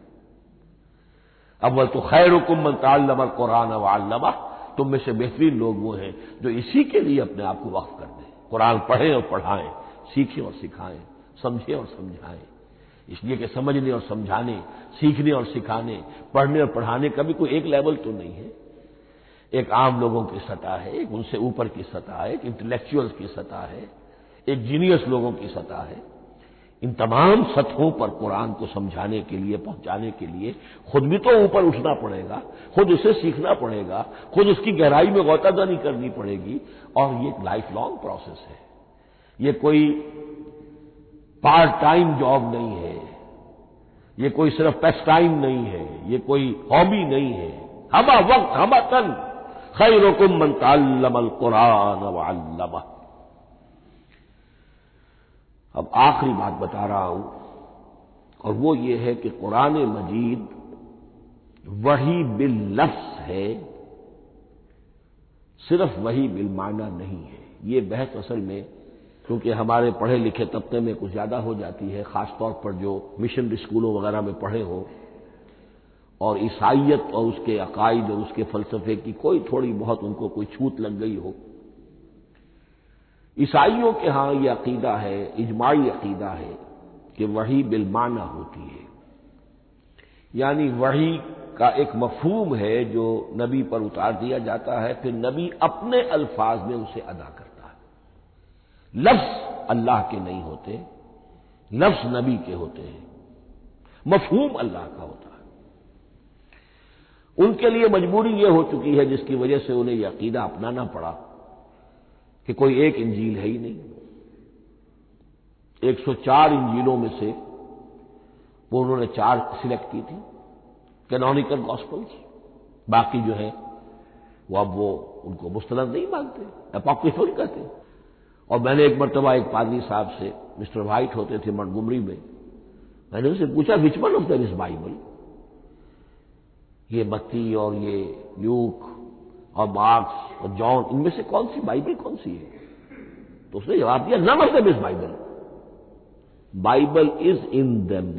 اول تو خیرکم من تعلم القرآن وعلمہ، تم میں سے بہترین لوگ وہ ہیں جو اسی کے لیے اپنے آپ کو وقف کر دیں، قرآن پڑھیں اور پڑھائیں، سیکھیں اور سکھائیں، سمجھیں اور سمجھائیں۔ اس لیے کہ سمجھنے اور سمجھانے، سیکھنے اور سکھانے، پڑھنے اور پڑھانے کا بھی کوئی ایک لیول تو نہیں ہے، ایک عام لوگوں کی سطح ہے، ایک ان سے اوپر کی سطح ہے، ایک انٹلیکچوئلز کی سطح ہے، ایک جینیس لوگوں کی سطح ہے۔ ان تمام سطحوں پر قرآن کو سمجھانے کے لیے، پہنچانے کے لیے خود بھی تو اوپر اٹھنا پڑے گا، خود اسے سیکھنا پڑے گا، خود اس کی گہرائی میں غوطہ دانی کرنی پڑے گی، اور یہ ایک لائف لانگ پروسیس ہے۔ یہ کوئی پارٹ ٹائم جاب نہیں ہے، یہ کوئی صرف پیس ٹائم نہیں ہے، یہ کوئی ہابی نہیں ہے۔ ہمہ وقت ہمہ تن خیرکم من تعلم القرآن وعلمہ۔ اب آخری بات بتا رہا ہوں، اور وہ یہ ہے کہ قرآن مجید وحی باللفظ ہے، صرف وحی بالمعنی نہیں ہے۔ یہ بحث اصل میں کیونکہ ہمارے پڑھے لکھے طبقے میں کچھ زیادہ ہو جاتی ہے، خاص طور پر جو مشنری اسکولوں وغیرہ میں پڑھے ہو اور عیسائیت اور اس کے عقائد اور اس کے فلسفے کی کوئی تھوڑی بہت ان کو کوئی چھوٹ لگ گئی ہو۔ عیسائیوں کے ہاں یہ عقیدہ ہے، اجماعی عقیدہ ہے کہ وحی بالمعنی ہوتی ہے، یعنی وحی کا ایک مفہوم ہے جو نبی پر اتار دیا جاتا ہے، پھر نبی اپنے الفاظ میں اسے ادا کرتا ہے۔ لفظ اللہ کے نہیں ہوتے، لفظ نبی کے ہوتے ہیں، مفہوم اللہ کا ہوتا ہے۔ ان کے لیے مجبوری یہ ہو چکی ہے جس کی وجہ سے انہیں یہ عقیدہ اپنانا پڑا کہ کوئی ایک انجیل ہے ہی نہیں۔ 104 انجیلوں میں سے وہ انہوں نے 4 سلیکٹ کی تھی کینونیکل گاسپلز، باقی جو ہیں وہ اب وہ ان کو مستند نہیں مانتے، اپوکریفل کہتے ہیں۔ اور میں نے ایک مرتبہ ایک پادری صاحب سے، مسٹر وائٹ ہوتے تھے منٹگومری میں، میں نے ان سے پوچھا which one of them is Bible, یہ متی اور یہ لیوک اور مارکس اور جان، ان میں سے کون سی بائبل کون سی ہے؟ تو اس نے جواب دیا none of them is Bible, Bible is in them,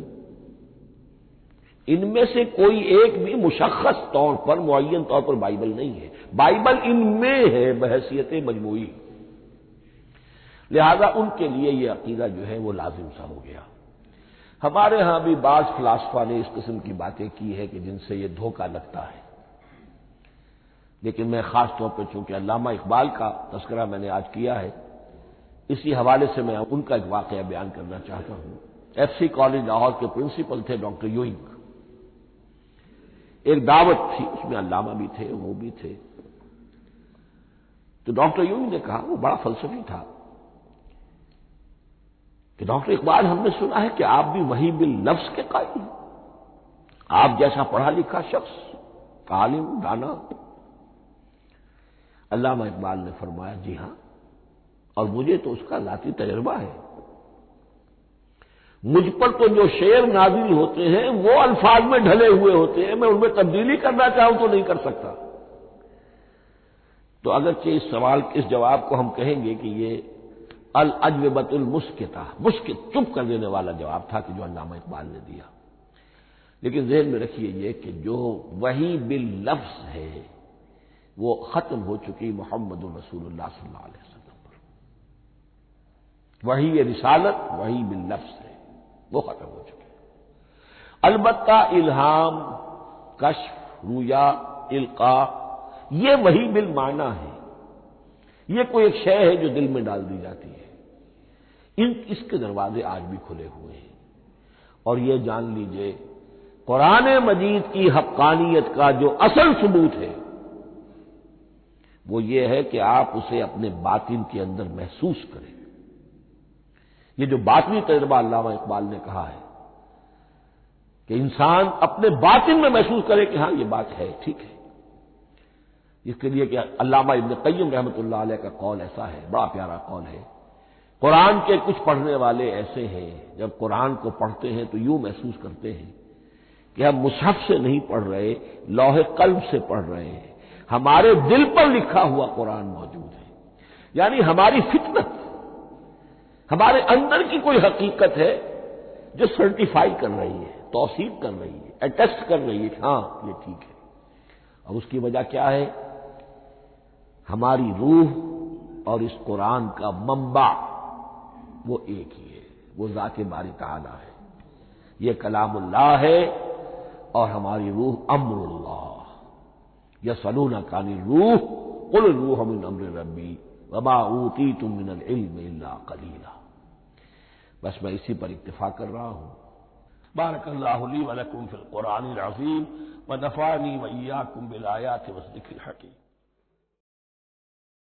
ان میں سے کوئی ایک بھی مشخص طور پر، معین طور پر بائبل نہیں ہے، بائبل ان میں ہے بحیثیت مجموعی۔ لہذا ان کے لیے یہ عقیدہ جو ہے وہ لازم سا ہو گیا۔ ہمارے ہاں بھی بعض فلاسفہ نے اس قسم کی باتیں کی ہے کہ جن سے یہ دھوکہ لگتا ہے، لیکن میں خاص طور پہ چونکہ علامہ اقبال کا تذکرہ میں نے آج کیا ہے، اسی حوالے سے میں ان کا ایک واقعہ بیان کرنا چاہتا ہوں۔ ایف سی کالج لاہور کے پرنسپل تھے ڈاکٹر یوئنگ، ایک دعوت تھی، اس میں علامہ بھی تھے، وہ بھی تھے۔ تو ڈاکٹر یوئنگ نے کہا، وہ بڑا فلسفی تھا، کہ ڈاکٹر اقبال ہم نے سنا ہے کہ آپ بھی وحی باللفظ کے قائل ہیں، آپ جیسا پڑھا لکھا شخص، عالم دانا۔ علامہ اقبال نے فرمایا جی ہاں، اور مجھے تو اس کا ذاتی تجربہ ہے، مجھ پر تو جو شعر نازل ہوتے ہیں وہ الفاظ میں ڈھلے ہوئے ہوتے ہیں، میں ان میں تبدیلی کرنا چاہوں تو نہیں کر سکتا۔ تو اگرچہ اس سوال اس جواب کو ہم کہیں گے کہ یہ الاجوبۃ المسکتہ، مسکت چپ کر دینے والا جواب تھا کہ جو علامہ اقبال نے دیا، لیکن ذہن میں رکھیے یہ کہ جو وحی باللفظ ہے وہ ختم ہو چکی محمد رسول اللہ صلی اللہ علیہ وسلم پر۔ وحی رسالت وحی باللفظ ہے، وہ ختم ہو چکی۔ البتہ الہام، کشف، رؤیا، القاء، یہ وحی بالمعنی ہے، یہ کوئی ایک شے ہے جو دل میں ڈال دی جاتی ہے، اس کے دروازے آج بھی کھلے ہوئے ہیں۔ اور یہ جان لیجئے قرآن مجید کی حقانیت کا جو اصل ثبوت ہے وہ یہ ہے کہ آپ اسے اپنے باطن کے اندر محسوس کریں۔ یہ جو باطنی تجربہ علامہ اقبال نے کہا ہے کہ انسان اپنے باطن میں محسوس کرے کہ ہاں یہ بات ہے، ٹھیک ہے، اس کے لیے کہ علامہ ابن قیم رحمۃ اللہ علیہ کا قول ایسا ہے، بڑا پیارا قول ہے قرآن کے کچھ پڑھنے والے ایسے ہیں جب قرآن کو پڑھتے ہیں تو یوں محسوس کرتے ہیں کہ ہم مصحف سے نہیں پڑھ رہے، لوح قلب سے پڑھ رہے ہیں، ہمارے دل پر لکھا ہوا قرآن موجود ہے، یعنی ہماری فطرت، ہمارے اندر کی کوئی حقیقت ہے جو سرٹیفائی کر رہی ہے، توثیق کر رہی ہے، اٹیسٹ کر رہی ہے کہ ہاں یہ ٹھیک ہے۔ اور اس کی وجہ کیا ہے؟ ہماری روح اور اس قرآن کا منبع وہ ایک ہی ہے، وہ ذات باری تعالی ہے، یہ کلام اللہ ہے، اور ہماری روح امر اللہ۔ یسألونک عن الروح قل الروح من امر ربی وما اوتیتم من العلم الا قلیلا۔ بس میں اسی پر اکتفا کر رہا ہوں۔ بارک اللہ لی ولکم فی القرآن العظیم ونفعنی وإیاکم بالآیات والذکر الحکیم۔